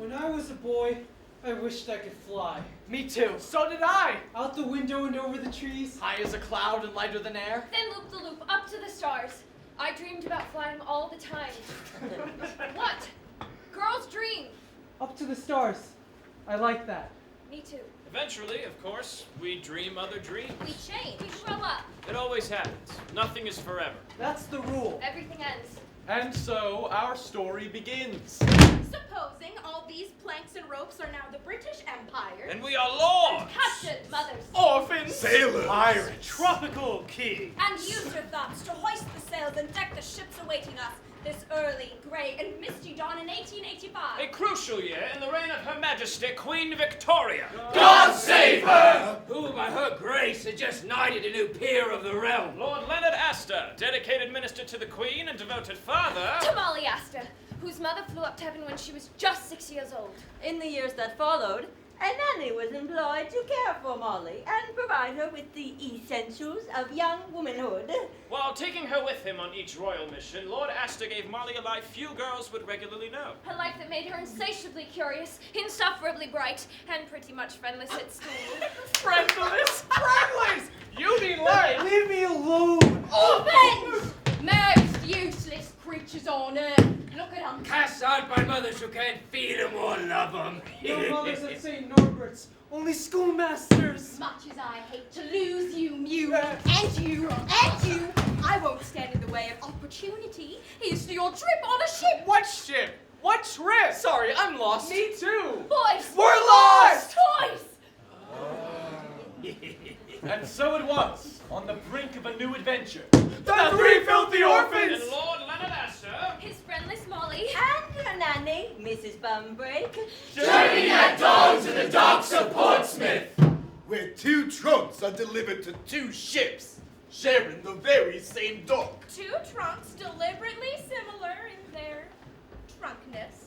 When I was a boy, I wished I could fly. Me too. So did I. Out the window and over the trees. High as a cloud and lighter than air. Then loop the loop, up to the stars. I dreamed about flying all the time. What? Girls dream. Up to the stars. I like that. Me too. Eventually, of course, we dream other dreams. We change. We grow up. It always happens. Nothing is forever. That's the rule. Everything ends. And so our story begins. Supposing all these planks and ropes are now the British Empire. And we are lords! Captains, mothers. Orphans. Sailors. Pirates. Tropical king. And use your thoughts to hoist the sails and deck the ships awaiting us this early, grey, and misty dawn in 1885. A crucial year in the reign of Her Majesty Queen Victoria. God save her! Who by her grace had just knighted a new peer of the realm. Lord Leonard Astor, dedicated minister to the Queen and devoted father... To Molly Astor, whose mother flew up to heaven when she was just 6 years old. In the years that followed, a nanny was employed to care for Molly and provide her with the essentials of young womanhood. While taking her with him on each royal mission, Lord Astor gave Molly a life few girls would regularly know. Her life that made her insatiably curious, insufferably bright, and pretty much friendless at school. Friendless. Friendless. You mean like. Leave me alone! Orphans! Most useless creatures on earth. Look at them. Cast out by mothers who can't feed them or love them. No mothers at St. Norbert's. Only schoolmasters. Much as I hate to lose you, Mew, and you, I won't stand in the way of opportunity. Here's to your trip on a ship. What ship? What trip? Sorry, I'm lost. Me too. Boys! We're lost! Toys! And so it was, on the brink of a new adventure. The three filthy orphans! And Lord Leonard Astor... His friendless Molly. And her nanny, Mrs. Bumbrake. Journeying at dawn to the docks of Portsmouth. Where 2 trunks are delivered to 2 ships, sharing the very same dock. 2 trunks deliberately similar in their trunkness.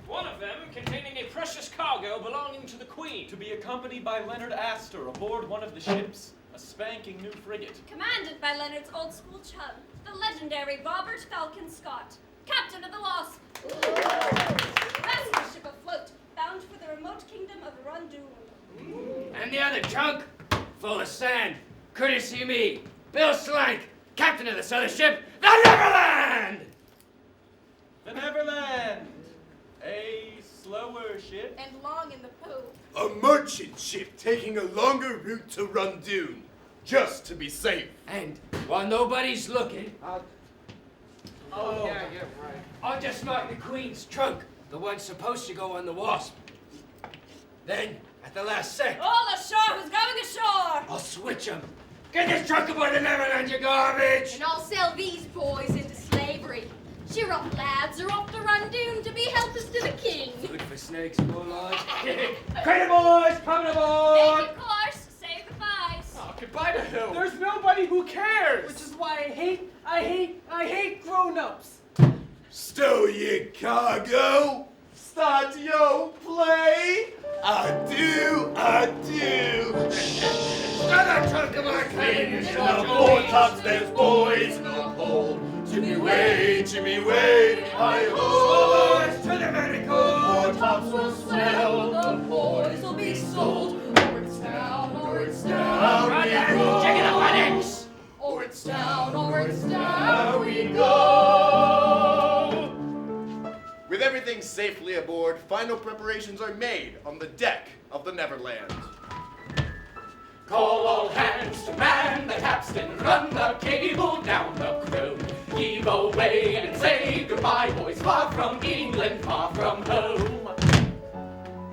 One of them containing a precious cargo belonging to the Queen. To be accompanied by Leonard Astor aboard one of the ships, a spanking new frigate. Commanded by Leonard's old school chum, the legendary Robert Falcon Scott, captain of the Wasp. Passenger ship afloat, bound for the remote kingdom of Rundoon. And the other trunk, full of sand. Courtesy me, Bill Slank, captain of this other ship, the Neverland! The Neverland! A slower ship. And long in the poop. A merchant ship taking a longer route to Rundoon, just to be safe. And while nobody's looking, Oh, yeah, right. I'll just mark the Queen's trunk, the one supposed to go on the Wasp. Then, at the last sec, All ashore who's going ashore! I'll switch 'em. Get this trunk aboard the Neverland, you garbage! And I'll sell these boys into slavery. Cheer up, lads, are off to Rundoon to be helpers to the king. Good for snakes, more like. Credit boys, coming aboard! Make your course. Say goodbyes. Oh, goodbye to who? There's nobody who cares! Which is why I hate grown-ups. Stow your cargo, start your play. I do. Throw that trunk of our cane In the foretops there's boys in the hold. Jimmy Wade, hi-ho. boys to the medical! Foretops will swell, The boys will be sold. Or it's down, or it's down. Run and check it up, Alex! Or it's down, or it's down. we go. With everything safely aboard, final preparations are made on the deck of the Neverland. Call all hands to man the capstan, run the cable down the croon. Heave away and say goodbye, boys, far from England, far from home.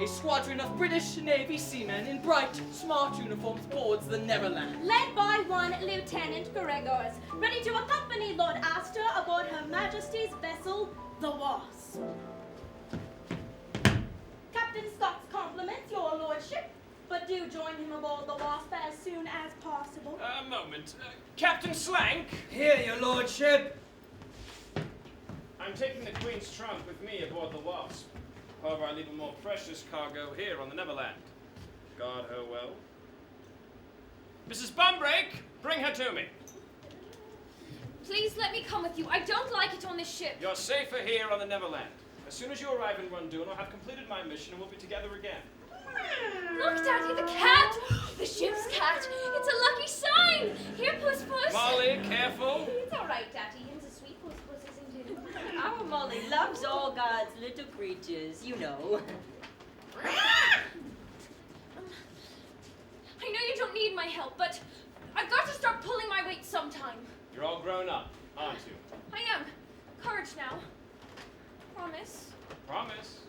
A squadron of British Navy seamen in bright, smart uniforms boards the Neverland. Led by one Lieutenant Gregors, ready to accompany Lord Astor aboard Her Majesty's vessel, the Wasp. Captain Scott's compliments, your lordship, but do join him aboard the Wasp as soon as possible. A moment. Captain Slank? Here, your lordship. I'm taking the Queen's trunk with me aboard the Wasp. However, I leave a more precious cargo here on the Neverland. Guard her well. Mrs. Bumbrake, bring her to me. Please let me come with you. I don't like it on this ship. You're safer here on the Neverland. A As soon as you arrive in Rundoon, I'll have completed my mission and we'll be together again. Look, Daddy, the cat! The ship's cat! It's a lucky sign! Here, Puss Puss! Molly, careful! It's all right, Daddy. He's a sweet Puss Puss, isn't he? Our Molly loves all God's little creatures, you know. I know you don't need my help, but I've got to start pulling my weight sometime. You're all grown up, aren't you? I am. Courage now. Promise. Promise.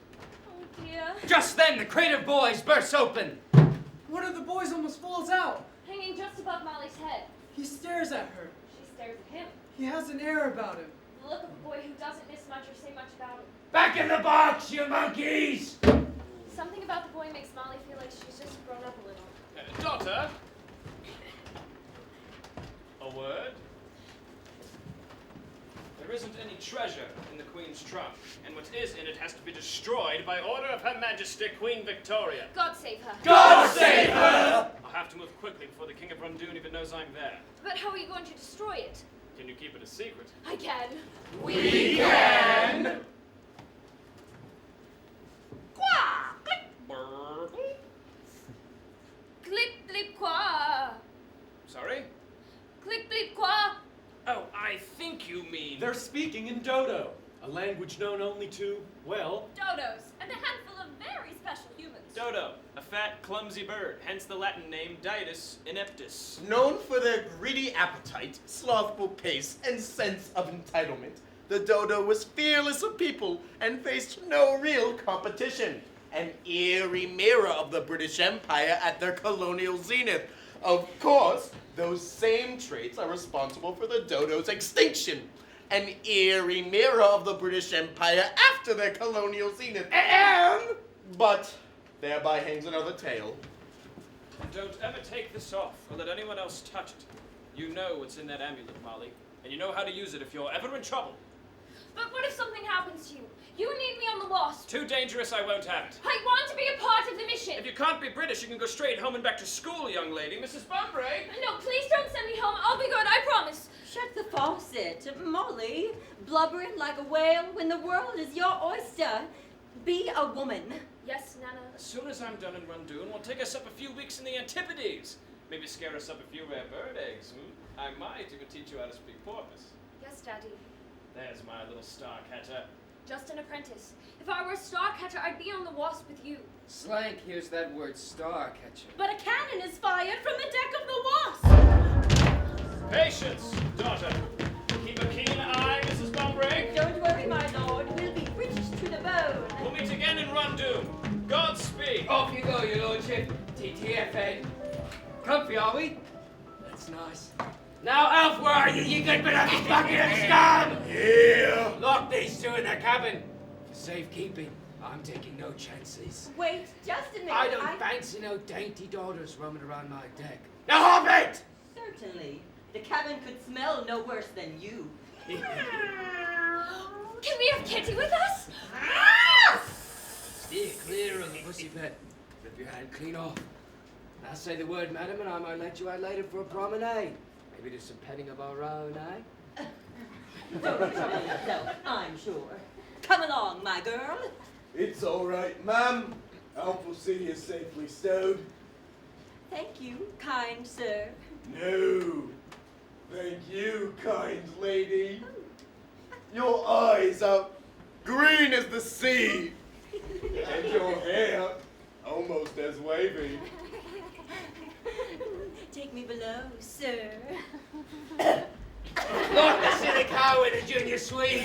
Oh, dear. Just then, the crate of boys bursts open. One of the boys almost falls out. Hanging just above Molly's head. He stares at her. She stares at him. He has an air about him. The look of a boy who doesn't miss much or say much about him. Back in the box, you monkeys! Something about the boy makes Molly feel like she's just grown up a little. Daughter? A word? There isn't any treasure in the Queen's trunk, and what is in it has to be destroyed by order of Her Majesty Queen Victoria. God save her. God save her! I'll have to move quickly before the King of Rundoon even knows I'm there. But how are you going to destroy it? Can you keep it a secret? I can. We can! Brr. Clip, blip, qua. Sorry? Clip, blip, qua. Oh, I think you mean... They're speaking in Dodo, a language known only to, well, Dodos, and a handful of very special humans. Dodo, a fat, clumsy bird, hence the Latin name Ditus ineptus. Known for their greedy appetite, slothful pace, and sense of entitlement, the dodo was fearless of people and faced no real competition. An eerie mirror of the British Empire at their colonial zenith. Of course, those same traits are responsible for the dodo's extinction. An eerie mirror of the British Empire after their colonial zenith. But thereby hangs another tale. Don't ever take this off or let anyone else touch it. You know what's in that amulet, Molly, and you know how to use it if you're ever in trouble. But what if something happens to you? You need me on the Wasp. Too dangerous, I won't have it. I want to be a part of the mission. If you can't be British, you can go straight home and back to school, young lady. Mrs. Bunbury! No, please don't send me home. I'll be good, I promise. Shut the faucet. Molly, blubbering like a whale when the world is your oyster. Be a woman. Yes, Nana. As soon as I'm done in Rundoon, we'll take us up a few weeks in the Antipodes. Maybe scare us up a few rare bird eggs, I might even teach you how to speak porpoise. Yes, Daddy. There's my little Starcatcher. Just an apprentice. If I were a Starcatcher, I'd be on the Wasp with you. Slank hears that word Starcatcher. But a cannon is fired from the deck of the Wasp. Patience, daughter. Keep a keen eye, Mrs. Bunbury. Don't worry, my lord. We'll be British to the bone. We'll meet again in Rundoon. Godspeed. Off you go, your lordship. TTFN. Comfy, are we? That's nice. Now, Alf, where are you, you good bit of Buckingham scum? Yeah. Lock these two in the cabin. For safekeeping, I'm taking no chances. Wait, just a minute. I don't fancy no dainty daughters roaming around my deck. Now, hop it! Certainly. The cabin could smell no worse than you. Can we have Kitty with us? Steer clear of the pussy pet. Rip your hand clean off. I'll say the word, madam, and I might let you out later for a promenade. Maybe do some petting of our own, eh? Don't trouble yourself, I'm sure. Come along, my girl. It's all right, ma'am. Alf will see you safely stowed. Thank you, kind sir. No. Thank you, kind lady. Your eyes are green as the sea. And your hair almost as wavy. Take me below, sir. Look, the silly cow with the junior suite.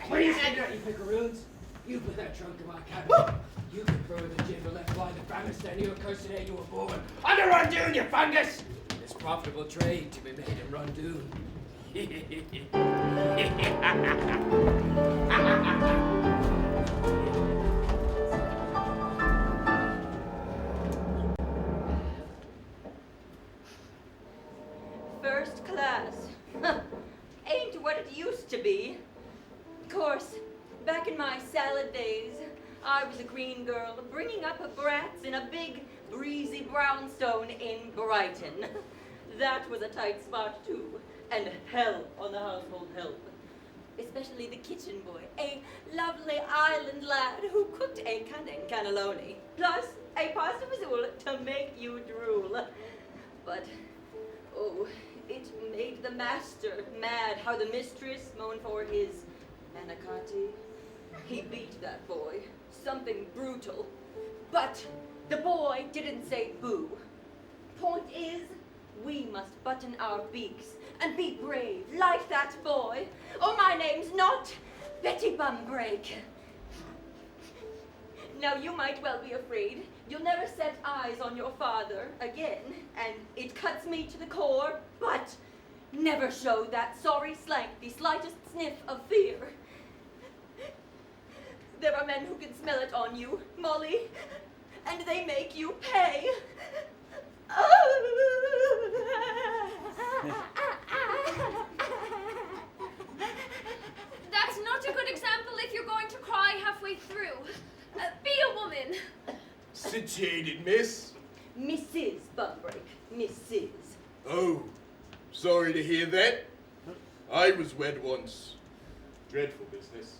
What are you saying, you pickaroons? You put that trunk in my cabin. You can throw the jibber left by the famous then you accursed day you were born. On the Rundoon, you fungus! There's profitable trade to be made in Rundoon. First class. Ain't what it used to be. Of course, back in my salad days, I was a green girl bringing up brats in a big, breezy brownstone in Brighton. That was a tight spot, too, and hell on the household help. especially the kitchen boy, a lovely island lad who cooked a cunning cannelloni, plus a pasta fazool to make you drool. But, oh, it made the master mad how the mistress moaned for his manicotti. He beat that boy, something brutal. But the boy didn't say boo. Point is, we must button our beaks and be brave like that boy. Oh, my name's not Betty Bumbrake. Now, you might well be afraid you'll never set eyes on your father again, and it cuts me to the core, but never show that sorry slank the slightest sniff of fear. There are men who can smell it on you, Molly, and they make you pay. That's not a good example if you're going to cry halfway through. Be a woman. Situated, miss. Mrs. Bumbrake, Mrs. Oh, sorry to hear that. I was wed once. Dreadful business.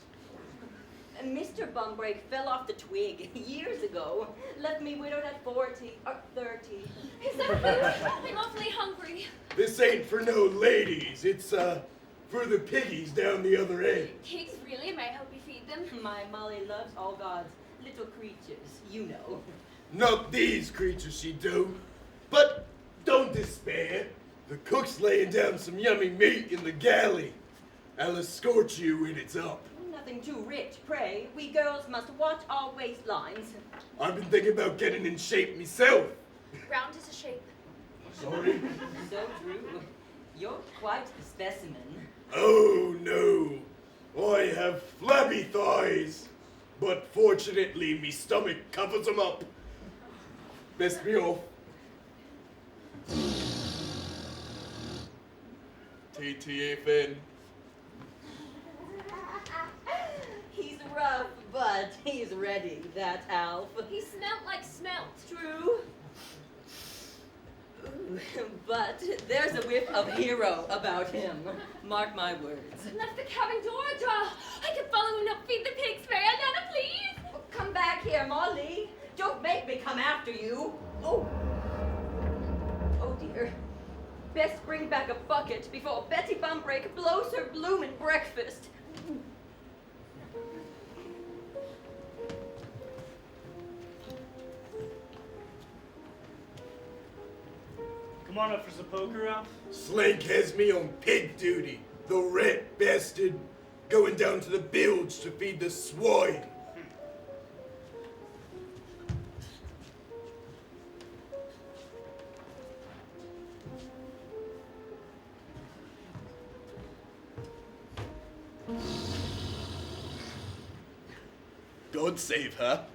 Mr. Bumbrake fell off the twig years ago. Left me widowed at 40 or 30. Is that food? I'm awfully hungry. This ain't for no ladies. It's, for the piggies down the other end. Pigs, really? May I help you feed them? My Molly loves all God's little creatures, you know. Not these creatures, she do. But don't despair. The cook's laying down some yummy meat in the galley. I'll escort you when it's up. Nothing too rich, pray. We girls must watch our waistlines. I've been thinking about getting in shape myself. Round is a shape. Sorry? So true. You're quite the specimen. Oh, no. I have flabby thighs. But fortunately, me stomach covers them up. Best be off. TTFN. He's rough, but he's ready, that Alf. He smelt like smelt. True. Ooh, but there's a whiff of hero about him. Mark my words. Left the cabin door ajar. I can follow him up, feed the pigs. May I, Nana, please? Oh, come back here, Molly. Don't make me come after you. Oh. Oh, dear. Best bring back a bucket before Betty Bumbrake blows her bloomin' breakfast. Come on up for some poker, Ralph. Slank has me on pig duty. The rat bastard. Going down to the bilge to feed the swine. God save her.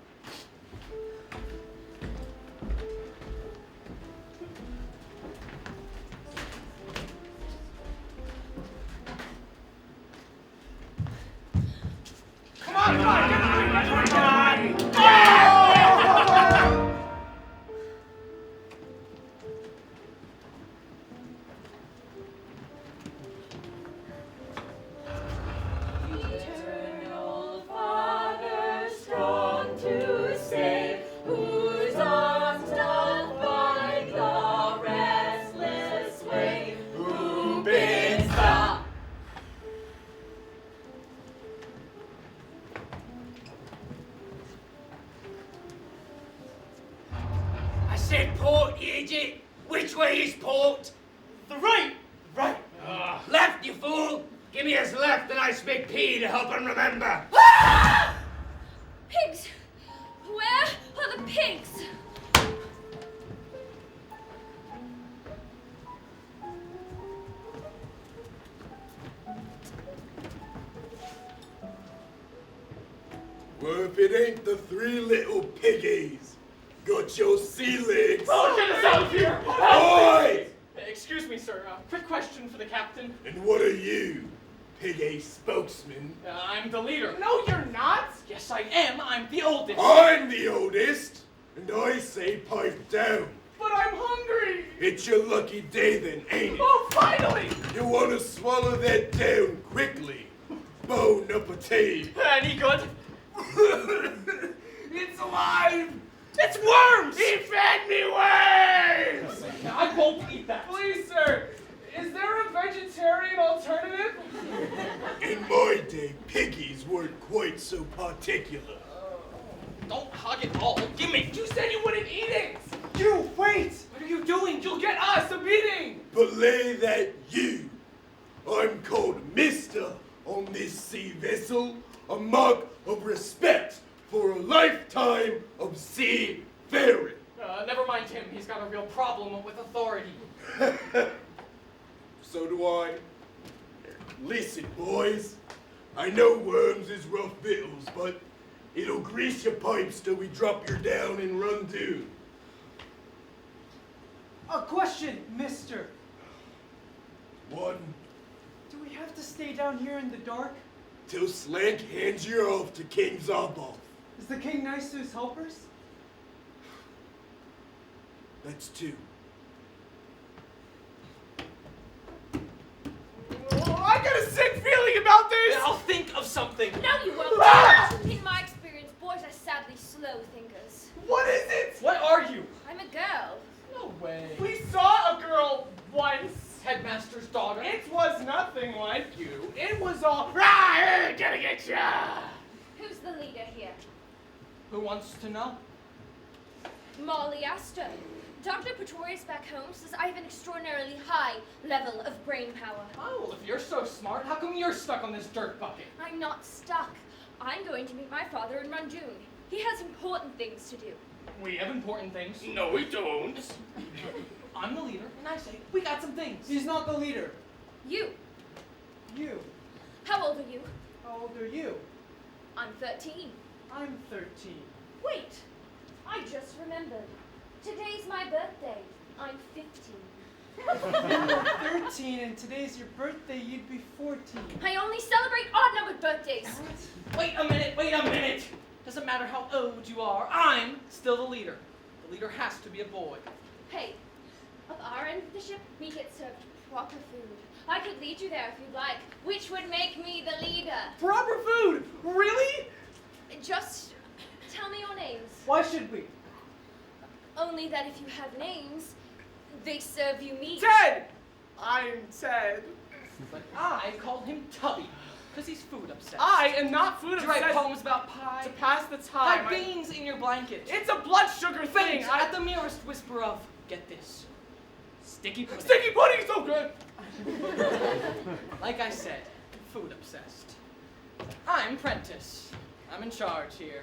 Eternal Father, strong to save, whose arms doth bind the restless wave, who bids the I said port, you idiot. Which way is port? The right! Right! Left, you fool. Give me his left and I speak P to help him remember. Pigs! Where are the pigs? Well, if it ain't the three little piggies, got your sea legs. Oh, get us out of here! Oi! Excuse me, sir. Quick question for the captain. And what are you, piggy spokesman? I'm the leader. No, you're not! Yes, I am. I'm the oldest. I'm the oldest, and I say pipe down. But I'm hungry! It's your lucky day then, ain't it? Oh, finally! You want to swallow that down quickly, Bon appetit. Any good? It's alive! It's worms! He fed me worms! I won't eat that. Please, sir, is there a vegetarian alternative? In my day, piggies weren't quite so particular. Don't hug it all. Give me. You said you wouldn't eat it! You, wait! What are you doing? You'll get us a beating! Belay that you. I'm called Mister on this sea vessel, a mark of respect for a lifetime of seafaring. Never mind him. He's got a real problem with authority. So do I. Listen, boys. I know worms is rough victuals, but it'll grease your pipes till we drop you down and run due. A question, mister. One, Do we have to stay down here in the dark? till Slank hands you off to King Zaboth. Is the king nice to his helpers? That's two. Oh, I got a sick feeling about this! I'll think of something. No, you won't. In my experience, boys are sadly slow thinkers. What is it? What are you? I'm a girl. No way. We saw a girl once. Headmaster's daughter. It was nothing like you. It was all, "Rah, gonna get ya!" Who's the leader here? Who wants to know? Molly Astor. Dr. Pretorius back home says I have an extraordinarily high level of brain power. Oh, well, if you're so smart, how come you're stuck on this dirt bucket? I'm not stuck. I'm going to meet my father in Rangoon. He has important things to do. We have important things. No, we don't. I'm the leader, and I say, we got some things. He's not the leader. You. You. How old are you? How old are you? I'm 13. I'm 13. Wait. I just remembered. Today's my birthday. I'm 15. You were 13 and today's your birthday, you'd be 14. I only celebrate odd-numbered birthdays. Wait a minute. Doesn't matter how old you are, I'm still the leader. The leader has to be a boy. Hey, up our end of the ship, we get served proper food. I could lead you there if you'd like, which would make me the leader. Proper food? Really? Just tell me your names. Why should we? Only that if you have names, they serve you meat. Ted! I'm Ted. But I call him Tubby, because he's food obsessed. I am not food Do you write obsessed. poems about pie? To pass the time. Hide beans in your blanket. It's a blood sugar thing. Faint at the merest whisper of, get this, sticky pudding. Sticky pudding's so good. Like I said, food obsessed. I'm Prentice. I'm in charge here.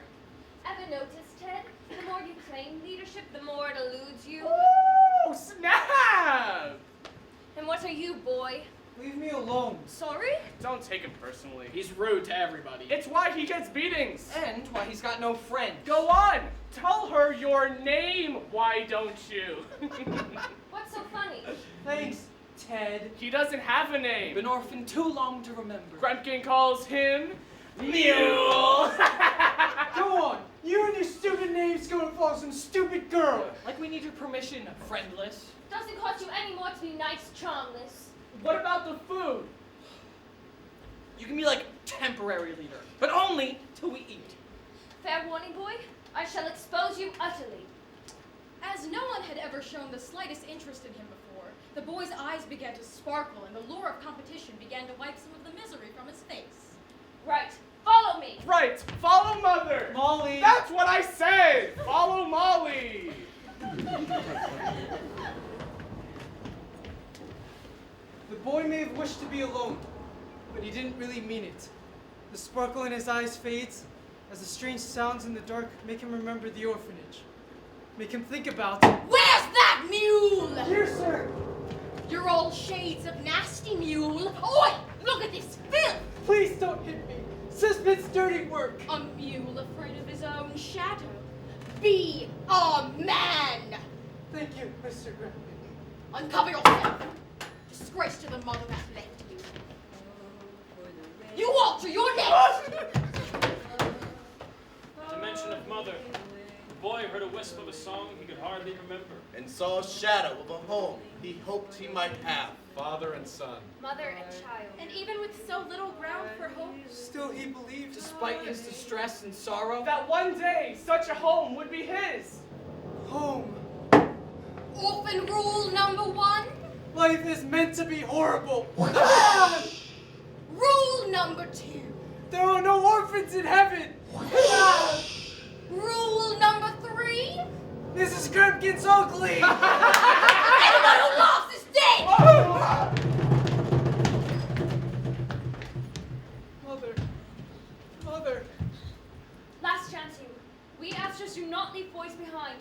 Ever noticed, Ted? The more you claim leadership, the more it eludes you. Oh, snap! And what are you, boy? Leave me alone. Sorry? Don't take him personally. He's rude to everybody. It's why he gets beatings. And why he's got no friend. Go on. Tell her your name, why don't you? What's so funny? Thanks, Ted. He doesn't have a name. Been orphaned too long to remember. Grumpkin calls him Mule. Go on. You and your stupid names go and follow some stupid girl. Like we need your permission, friendless. Doesn't cost you any more to be nice, charmless. What about the food? You can be like temporary leader, but only till we eat. Fair warning, boy. I shall expose you utterly. As no one had ever shown the slightest interest in him before, the boy's eyes began to sparkle and the lure of competition began to wipe some of the misery from his face. Right. Follow me. Right. Follow Mother. Molly. That's what I said. Follow Molly. The boy may have wished to be alone, but he didn't really mean it. The sparkle in his eyes fades as the strange sounds in the dark make him remember the orphanage. Make him think about... Where's that mule? Here, sir! You're all shades of nasty mule. Oi! Look at this filth! Please don't hit me! Suspect's dirty work! A mule afraid of his own shadow. Be a man! Thank you, Mr. Griffin. Uncover yourself! Disgrace to the mother that left you. You alter your name! To mention of Mother, boy heard a wisp of a song he could hardly remember. And saw a shadow of a home he hoped he might have. Father and son. Mother and child. And even with so little ground for hope, Still he believed, Despite his distress and sorrow, That one day such a home would be his. home. orphan rule number 1, Life is meant to be horrible. rule number 2, There are no orphans in heaven. rule number 3, Mrs. Grimkin's ugly. anyone who laughs is dead! Mother. Last chance, you. We Astros do not leave boys behind.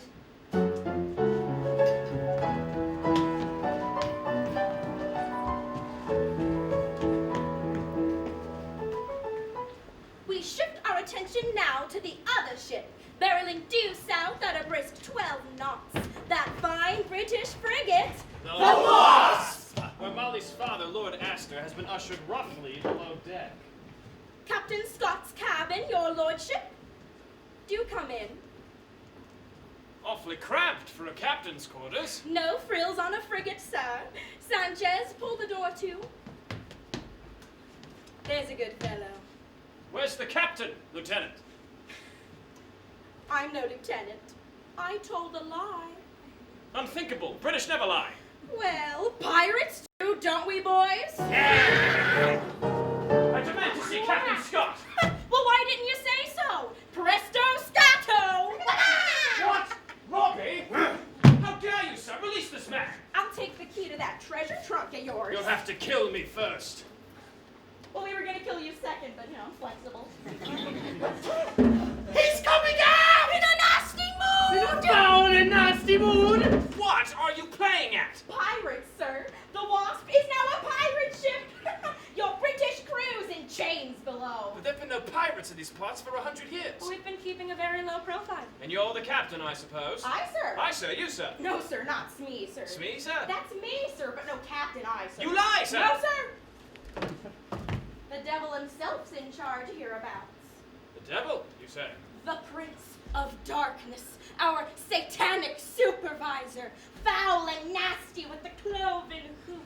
We shift our attention now to the other ship, barreling due south at a brisk 12 knots. That fine British frigate. The Wasp! Where Molly's father, Lord Astor, has been ushered roughly below deck. Captain Scott's cabin, your lordship. Do come in. Awfully cramped for a captain's quarters. No frills on a frigate, sir. Sanchez, pull the door to. There's a good fellow. Where's the captain, Lieutenant? I'm no lieutenant. I told a lie. Unthinkable. British never lie. Well, pirates too, don't we, boys? I demand to see Captain Scott. Well, why didn't you say so? Presto Stato! What? Robbie? How dare you, sir? Release this man. I'll take the key to that treasure trunk of yours. You'll have to kill me first. Well, we were gonna kill you second, but I'm flexible. He's coming out! In a nasty mood! foul and nasty mood! What are you playing at? Pirates, sir. The Wasp is now a pirate ship. Your British crew's in chains below. But there've been no pirates in these parts for 100 years. We've been keeping a very low profile. And you're the captain, I suppose? Aye, sir. Aye, sir. You, sir. No, sir, not Smee, sir. Smee, sir? That's me, sir, but no captain, aye, sir. You lie, sir. No, sir. The devil himself's in charge hereabouts. The devil, you say? The Prince of Darkness, our satanic supervisor, foul and nasty with the cloven hoof.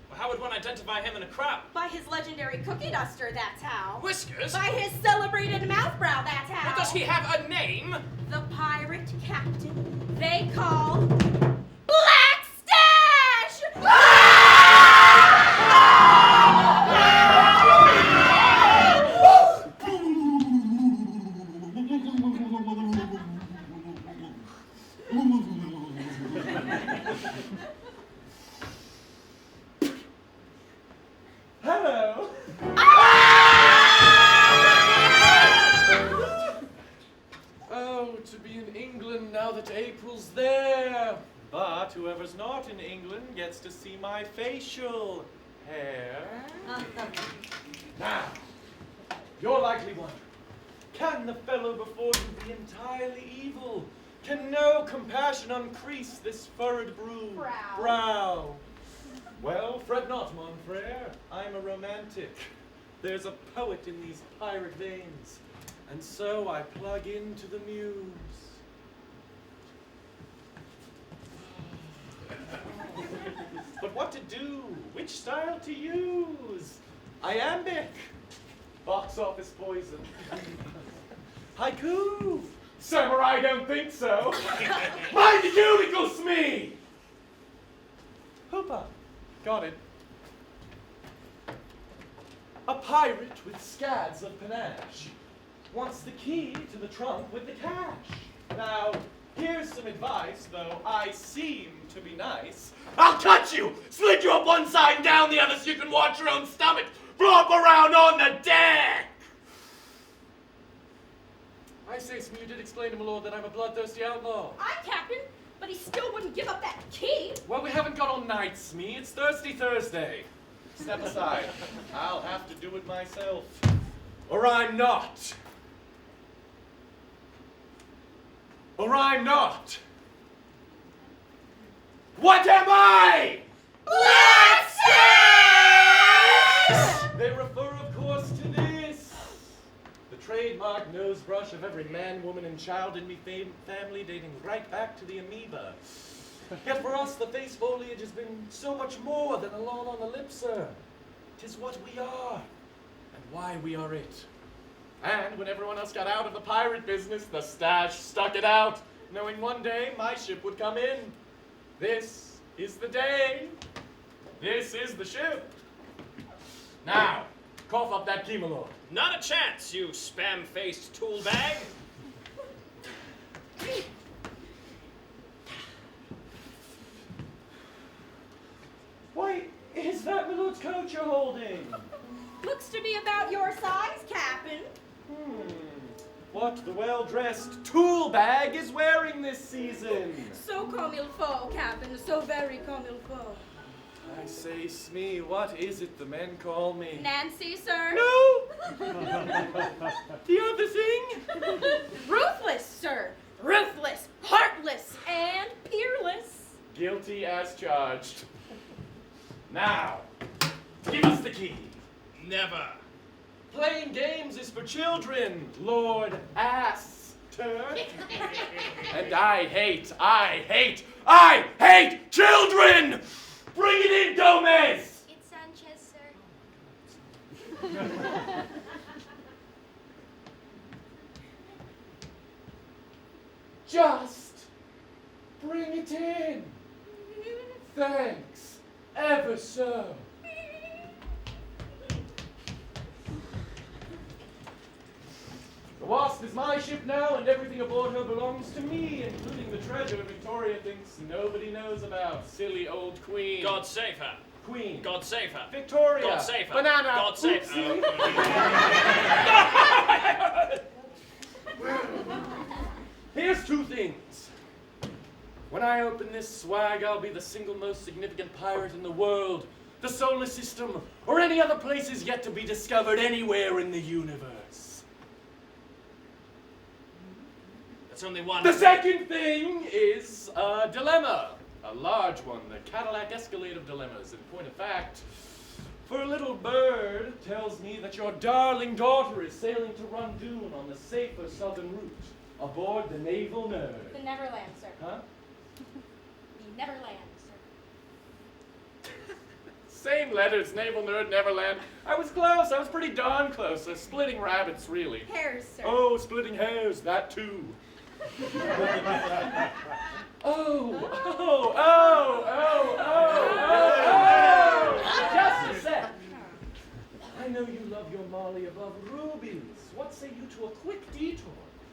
Well, how would one identify him in a crowd? By his legendary cookie duster, that's how. Whiskers? By his celebrated mouth brow, that's how. Well, does he have a name? The pirate captain they call Black Stash! Hello. Oh, to be in England now that April's there. But whoever's not in England gets to see my facial hair. Now, you're likely wondering, can the fellow before you be entirely evil? Can no compassion uncrease this furrowed brow? Well, fret not, mon frere. I'm a romantic. There's a poet in these pirate veins, and so I plug into the muse. But what to do? Which style to use? Iambic. Box office poison. Haiku. Samurai don't think so. Mind the cubicles, me. Hoopa. Got it. A pirate with scads of panache wants the key to the trunk with the cash. Now, here's some advice, though I seem to be nice. I'll cut you! Slit you up one side and down the other so you can watch your own stomach flop around on the deck! I say, Smee, you did explain to my lord that I'm a bloodthirsty outlaw. Aye, Captain, but he still wouldn't give up that key. Well, we haven't got all night, Smee. It's Thirsty Thursday. Step aside. I'll have to do it myself. Or I'm not. Or I'm not. What am I? They refer, of course, to this. The trademark nose brush of every man, woman, and child in me family dating right back to the amoeba. Yet for us, the face foliage has been so much more than a lawn on the lip, sir. 'Tis what we are, and why we are it. And when everyone else got out of the pirate business, the stash stuck it out, knowing one day my ship would come in. This is the day. This is the ship. Now, cough up that key, my lord. Not a chance, you spam-faced tool bag. Why, is that my lord's coat you're holding? Looks to be about your size, Captain. What the well-dressed tool bag is wearing this season? So comme il faut, Captain. So very comme il faut. I say, Smee, what is it the men call me? Nancy, sir. No! The other thing? Ruthless, sir. Ruthless, heartless, and peerless. Guilty as charged. Now, give us the key. Never. Playing games is for children, Lord Ass-Turd. And I hate children! Bring it in, Gomez! It's Sanchez, sir. Just bring it in. Thanks, ever so. The Wasp is my ship now, and everything aboard her belongs to me, including the treasure Victoria thinks nobody knows about. Silly old queen. God save her. Queen. God save her. Victoria. God save her. Banana. God save Oopsie. her. Here's two things. When I open this swag, I'll be the single most significant pirate in the world, the solar system, or any other places yet to be discovered anywhere in the universe. That's only one. The second thing is a dilemma. A large one, the Cadillac Escalade of dilemmas. In point of fact, for a little bird tells me that your darling daughter is sailing to Rundoon on the safer southern route, aboard the Naval Nerd. The Neverland, sir. Huh? The Neverland, sir. Same letters, Naval Nerd, Neverland. I was close, I was pretty darn close. Splitting rabbits, really. Hairs, sir. Oh, splitting hairs, that too. Just a sec. I know you love your Molly above rubies. What say you to a quick detour?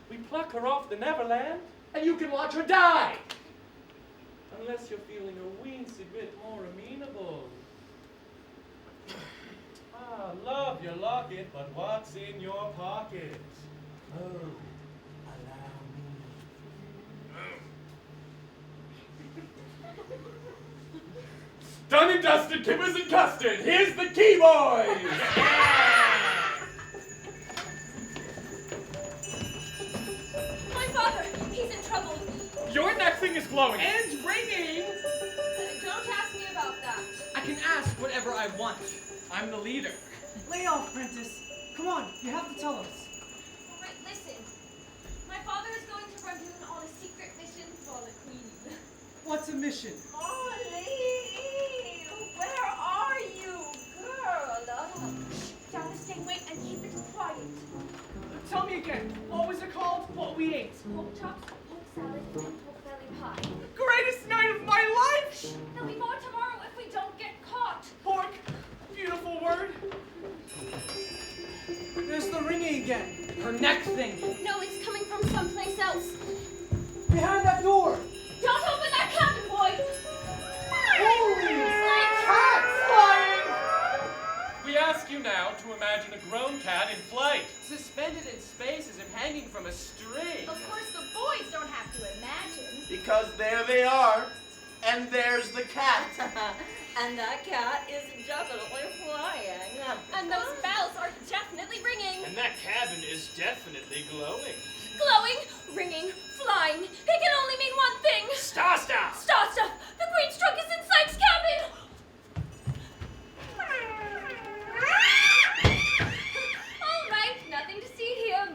We pluck her off the Neverland, and you can watch her die. Unless you're feeling a weensy bit more amenable. Love your locket, but what's in your pocket? Oh, allow me. Done and dusted, kippers and custard. Here's the key, boys. My father, he's in trouble. Your neck thing is glowing. And ringing! Don't ask me about that. I can ask whatever I want. I'm the leader. Lay off, Prentice. Come on, you have to tell us. All right, listen. My father is going to Rangoon on a secret mission for the Queen. What's a mission? Molly, where are you, girl? Down the stay, wait, and keep it quiet. Tell me again, what was it called? What we ate? Pork chops, pork salad, and pork belly pie. Greatest night of my life! There'll be more tomorrow if we don't get caught. Pork, beautiful word. There's the ringing again. Her neck thing. No, it's coming from someplace else. Behind that door. Don't open that cabin, boy! Holy Cat flying! We ask you now to imagine a grown cat in flight. Suspended in space as if hanging from a string. Of course, the boys don't have to imagine. Because there they are, and there's the cat. And that cat is definitely flying. And those bells are definitely ringing. And that cabin is definitely glowing. Glowing, ringing, flying. It can only mean one thing. Star stuff! Star stuff! The Queen's trunk is in Sykes' cabin! All right, nothing to see here.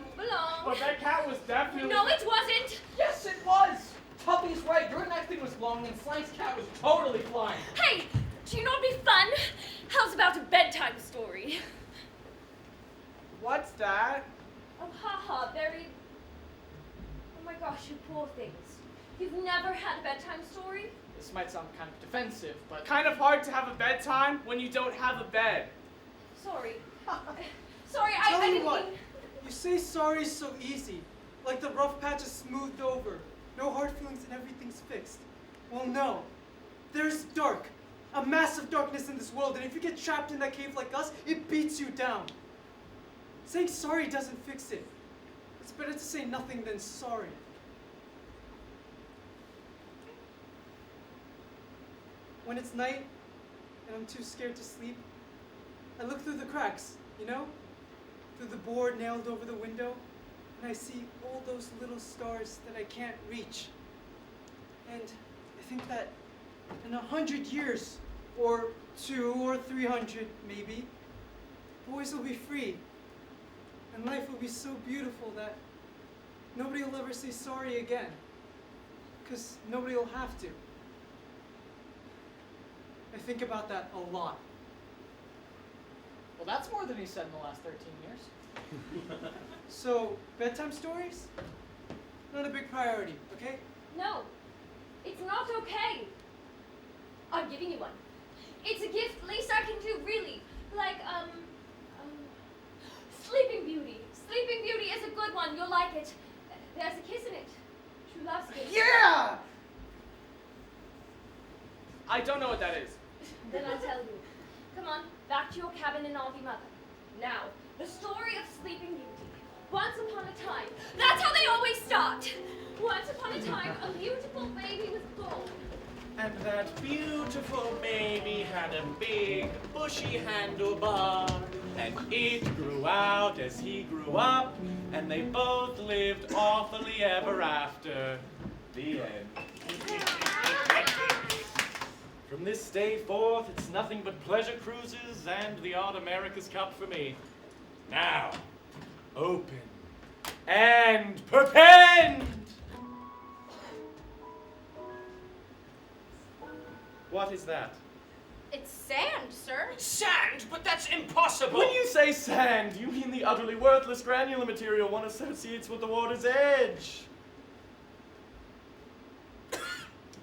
you poor things. You've never had a bedtime story? This might sound kind of defensive, but kind of hard to have a bedtime when you don't have a bed. Sorry. Sorry, I Tell you didn't what, mean... you say sorry so easy, like the rough patch is smoothed over, no hard feelings and everything's fixed. Well, no. There's dark, a massive darkness in this world, and if you get trapped in that cave like us, it beats you down. Saying sorry doesn't fix it. It's better to say nothing than sorry. When it's night and I'm too scared to sleep, I look through the cracks, you know? Through the board nailed over the window, and I see all those little stars that I can't reach. And I think that in 100 years, or 200 or 300 maybe, boys will be free. And life will be so beautiful that nobody will ever say sorry again. Because nobody will have to. I think about that a lot. Well, that's more than he said in the last 13 years. So, bedtime stories? Not a big priority, okay? No, it's not okay. I'm giving you one. It's a gift least I can do, really. Like, Sleeping Beauty. Sleeping Beauty is a good one. You'll like it. There's a kiss in it. True love's kiss. Yeah! I don't know what that is. Then I'll tell you. Come on, back to your cabin and I'll be mother. Now, the story of Sleeping Beauty. Once upon a time, that's how they always start. Once upon a time, a beautiful baby was born. And that beautiful baby had a big, bushy handlebar. And it grew out as he grew up, and they both lived awfully ever after. The end. From this day forth, it's nothing but pleasure cruises and the Odd America's Cup for me. Now, open and perpend! What is that? It's sand, sir. Sand? But that's impossible! When you say sand, you mean the utterly worthless granular material one associates with the water's edge.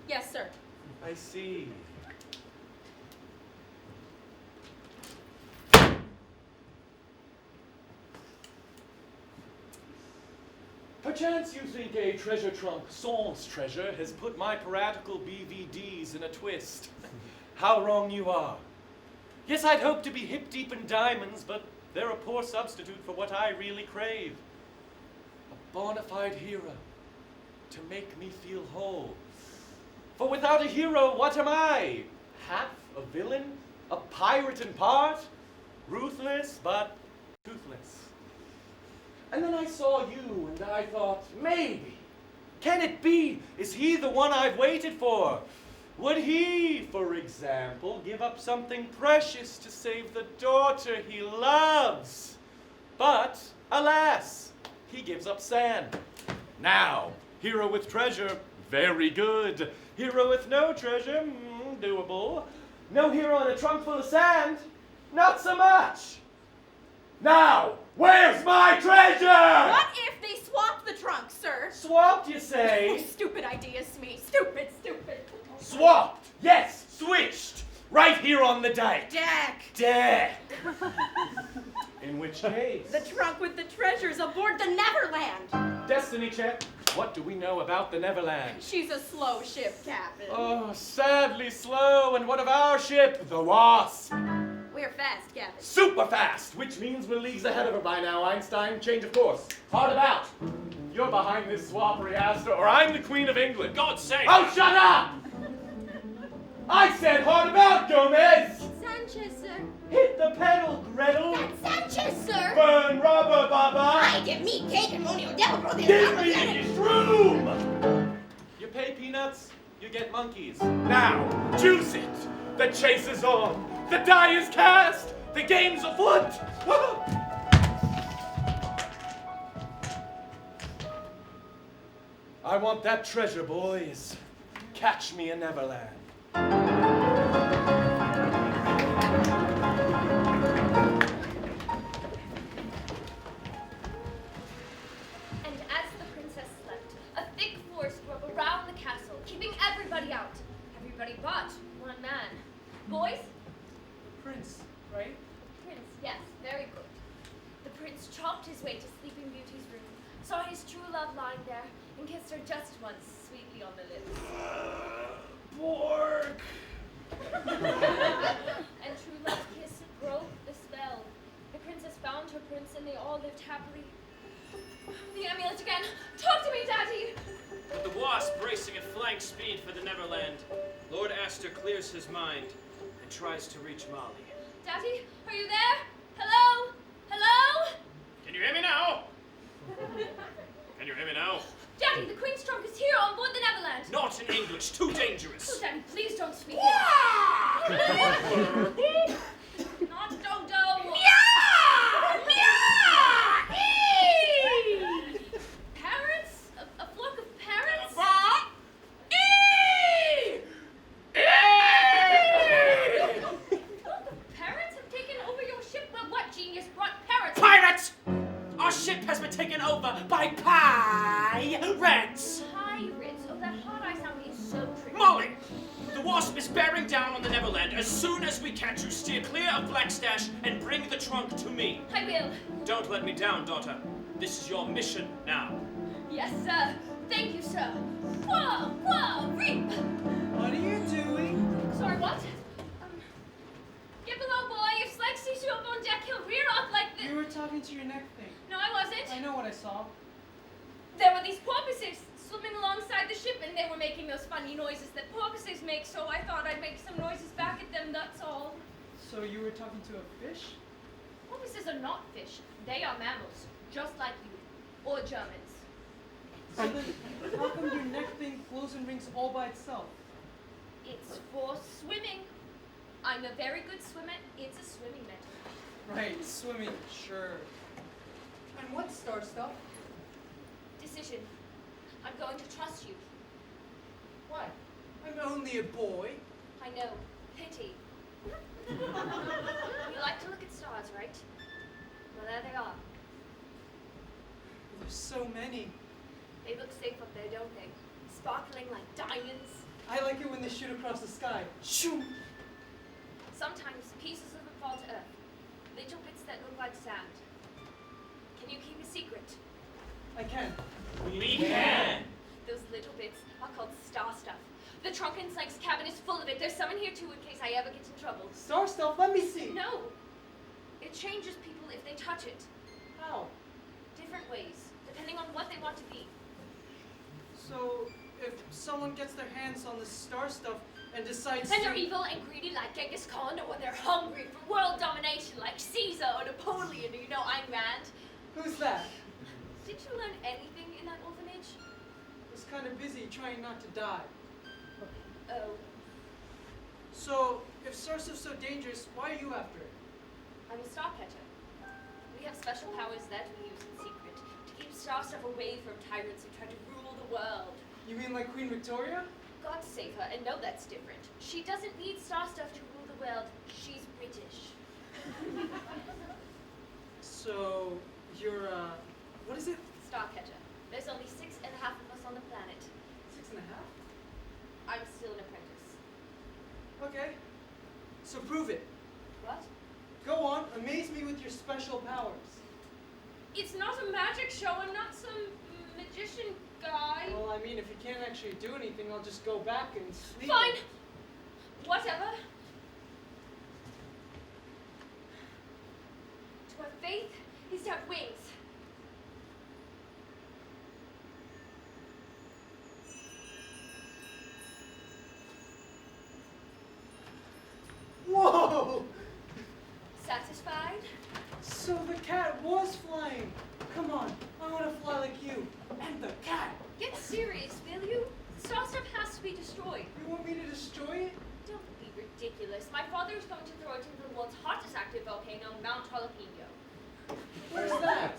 Yes, sir. I see. Perchance you think a treasure trunk sans treasure has put my piratical BVDs in a twist. How wrong you are. Yes, I'd hoped to be hip deep in diamonds, but they're a poor substitute for what I really crave. A bona fide hero to make me feel whole. For without a hero, what am I? Half a villain? A pirate in part? Ruthless, but toothless. And then I saw you, and I thought, maybe. Can it be? Is he the one I've waited for? Would he, for example, give up something precious to save the daughter he loves? But, alas, he gives up sand. Now, hero with treasure, very good. Hero with no treasure, doable. No hero in a trunk full of sand, not so much. Now, where's my treasure? What if they swapped the trunk, sir? Swapped, you say? Stupid idea, Smee. Stupid. Swapped, yes, switched. Right here on the deck. Deck. In which case? The trunk with the treasures aboard the Neverland. Destiny check. What do we know about the Neverland? She's a slow ship, Captain. Oh, sadly slow. And what of our ship, the Wasp? We're fast, Captain. Super fast, which means we're leagues ahead of her by now, Einstein. Change of course. Hard about. You're behind this swappery, Astor, or I'm the Queen of England. God's sake! Oh, shut up! I said hard about, Gomez! Sanchez, sir. Hit the pedal, Gretel! That's Sanchez, sir. Burn rubber, Baba! I give meat, cake, and money, devil for the Give me this room! You pay peanuts, you get monkeys. Now, juice it! The chase is on! The die is cast! The game's afoot! I want that treasure, boys. Catch me in Neverland. And as the princess slept, a thick Boys? Prince, right? Prince, yes, very good. The prince chopped his way to Sleeping Beauty's room, saw his true love lying there, and kissed her just once, sweetly on the lips. Pork! And true love's kiss broke the spell. The princess found her prince, and they all lived happily. The amulet again! Talk to me, Daddy! The wasp racing at flank speed for the Neverland. Lord Astor clears his mind and tries to reach Molly. Daddy, are you there? Hello? Hello? Can you hear me now? Can you hear me now? Daddy, the Queen's trunk is here on board the Neverland. Not in English, too dangerous. Oh, Daddy, please don't speak. Wow! Not Dodo. Parrots? A flock of parrots? Flock of parrots have taken over your ship? Well, what genius brought parrots? Pirates! Our ship has been taken over by pirates! Pirates? Oh, that hot eye sound is so tricky. Molly! The wasp is bearing down on the Neverland. As soon as we catch you, steer clear of Blackstash and bring the trunk to me. I will. Don't let me down, daughter. This is your mission now. Yes, sir. Thank you, sir. Whoa, whoa, reap! What are you doing? Sorry, what? Get below, boy. If Slag sees you up on deck, he'll rear off like this. You were talking to your neck thing. No, I wasn't. I know what I saw. There were these porpoises swimming alongside the ship, and they were making those funny noises that porpoises make, so I thought I'd make some noises back at them, that's all. So you were talking to a fish? Porpoises are not fish. They are mammals, just like you. Or Germans. So then, how come your neck thing flows and rings all by itself? It's for swimming. I'm a very good swimmer. It's a swimming metaphor. Right, swimming, sure. And what's star stuff? Decision. I'm going to trust you. Why? I'm only a boy. I know. Pity. You like to look at stars, right? Well, there they are. There's so many. They look safe up there, don't they? Sparkling like diamonds. I like it when they shoot across the sky. Shoo! Sometimes pieces of them fall to earth. Little bits that look like sand. Can you keep a secret? I can. We can! Those little bits are called star stuff. The trunk in Slank's cabin is full of it. There's some in here too in case I ever get in trouble. Star stuff? Let me see. No. It changes people if they touch it. How? Different ways, depending on what they want to be. So, if someone gets their hands on the star stuff and decides And to... they're evil and greedy like Genghis Khan, or they're hungry for world domination like Caesar or Napoleon, or Ayn Rand. Who's that? Did you learn anything in that orphanage? I was kind of busy trying not to die. Oh. So, if star stuff's so dangerous, why are you after it? I'm a Starcatcher. We have special powers that we use in secret to keep star stuff away from tyrants who try to rule the world. You mean like Queen Victoria? God save her, and no, that's different. She doesn't need star stuff to rule the world. She's British. So, you're, what is it? Starcatcher. There's only 6.5 of us on the planet. 6.5? I'm still an apprentice. Okay. So prove it. What? Go on, amaze me with your special powers. It's not a magic show. I'm not some magician guy. Well, I mean, if you can't actually do anything, I'll just go back and sleep. Fine. Whatever. To have faith is to have wings. Whoa! Satisfied? So the cat was flying. Come on, I want to fly like you. And the cat. Get serious, will you? Star stuff has to be destroyed. You want me to destroy it? Don't be ridiculous. My father is going to throw it into the world's hottest active volcano, Mount Jalapeno. Where's that?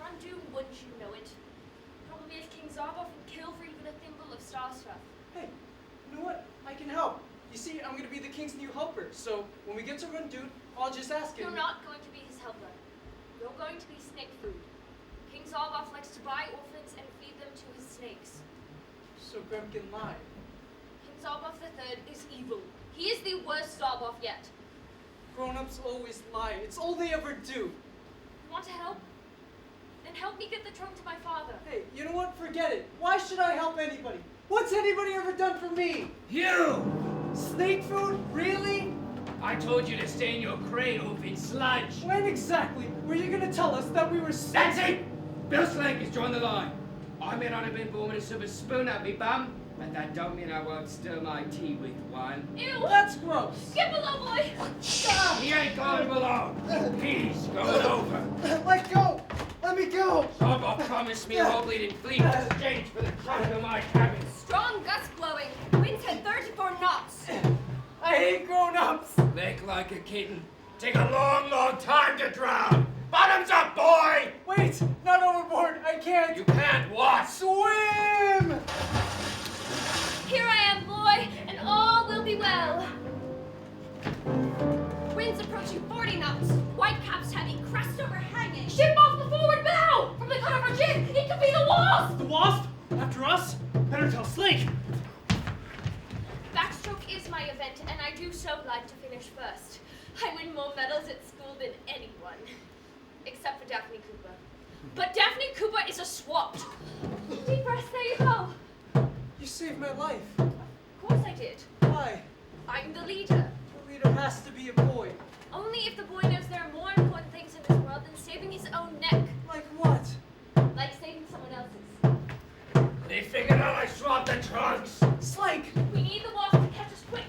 Rundoom, wouldn't you know it? Probably if King Zarboff would kill for even a thimble of star stuff. Hey, you know what? I can help. You see, I'm going to be the king's new helper. So when we get to Rundoon, I'll just ask him. You're not going to be his helper. You're going to be snake food. King Zarboff likes to buy orphans and feed them to his snakes. So Gremkin lied. King Zarboff III is evil. He is the worst slob-off yet. Grown-ups always lie. It's all they ever do. You want to help? Then help me get the trunk to my father. Hey, you know what? Forget it. Why should I help anybody? What's anybody ever done for me? You! Snake food? Really? I told you to stay in your cradle in sludge. When exactly were you gonna tell us that we were That's it! Bill Slank has drawn the line. I may not have been born with a silver spoon at me bum, but that don't mean I won't stir my tea with one. Ew! That's gross. Get below, boy! He ain't going below. He's going over. Let go! Let me go! Sobo promised me a whole bleeding fleet in exchange for the trunk of my cabin. Strong gust blowing. Winds had 34 knots. I hate grown-ups! Lick like a kitten. Take a long, long time to drown. Bottoms up, boy! Wait! Not overboard! I can't! You can't what? Swim! Here I am, boy, and all will be well. Winds approaching 40 knots. Whitecaps heavy, crest overhanging. Ship off the forward bow! From the cut of our jib, it could be the Wasp! The Wasp? After us? Better tell Slake. Backstroke is my event, and I do so like to finish first. I win more medals at school than anyone. Except for Daphne Cooper. But Daphne Cooper is a swat. Deep breath, there you go. You saved my life. Of course I did. Why? I'm the leader. The leader has to be a boy. Only if the boy knows there are more important things in this world than saving his own neck. Like what? Like saving someone else's. They figured out I swapped the trunks. Slank! We need the Wasp to catch us quick.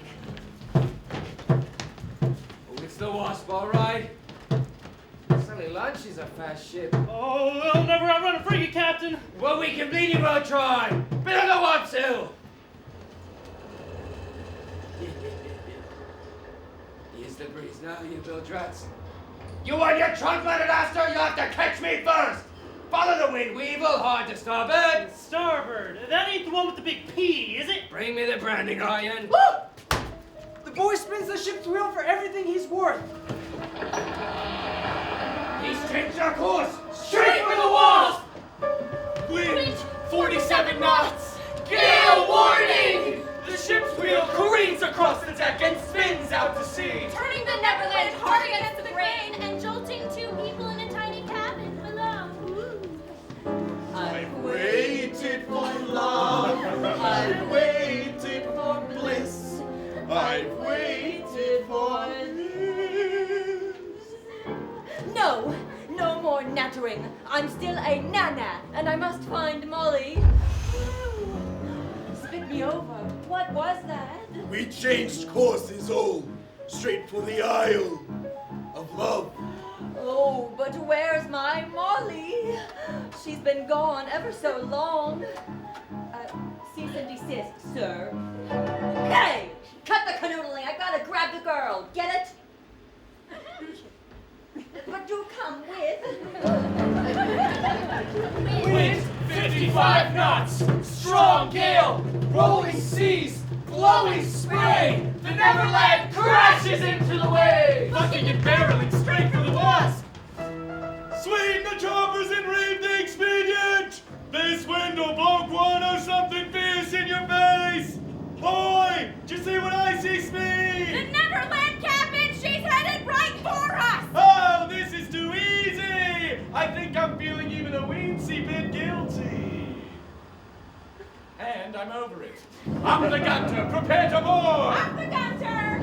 Oh, it's the Wasp, all right. It's only lunch is a fast ship. Oh, we'll never outrun a frigate, Captain. Well, we can bleed him or try. Bit on the Wapsill. Here's the breeze now, you Bill Drats. You want your trunk loaded, Astor? You'll have to catch me first. Follow the wind, Weevil, hard to starboard. Starboard. That ain't the one with the big P, is it? Bring me the branding iron. The boy spins the ship's wheel for everything he's worth. He's changed our course. Straight for the Wasp. Wind 47 knots. Gale warning! The ship's wheel careens across the deck and spins out to sea. Turning the Neverland hard against the grain and jolting two people in a tiny cabin below. Ooh. I've waited for love. I've waited for bliss. I've waited for this. No, no more nattering. I'm still a nana, and I must find Molly. Spit me over. What was that? We changed courses, oh, straight for the Isle of Love. Oh, but where's my Molly? She's been gone ever so long. Cease and desist, sir. Hey! Cut the canoodling. I gotta grab the girl. Get it? But do come with. Wind 55 knots. Strong gale. Rolling seas. Blowing spray. The Neverland crashes into the wave. Bucking and barreling straight for the Wasp. Swing the choppers and read the expedient! This wind will blow guano something fierce in your face! Boy, do you see what I see, The Speed? Neverland Captain, she's headed right for us! Oh, this is too easy! I think I'm feeling even a weensy bit guilty. And I'm over it. Up the gunter, prepare to board! Up the gunter!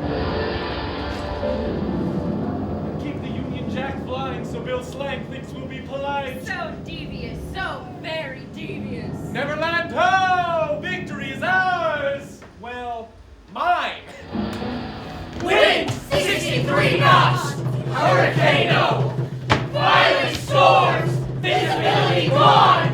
Keep the Union Jack flying so Bill Slank thinks we'll be polite. So devious, so very devious. Neverland ho! Victory is ours! Well, mine. Wind 63 knots. Hurricane-o. Violent storms. Visibility gone.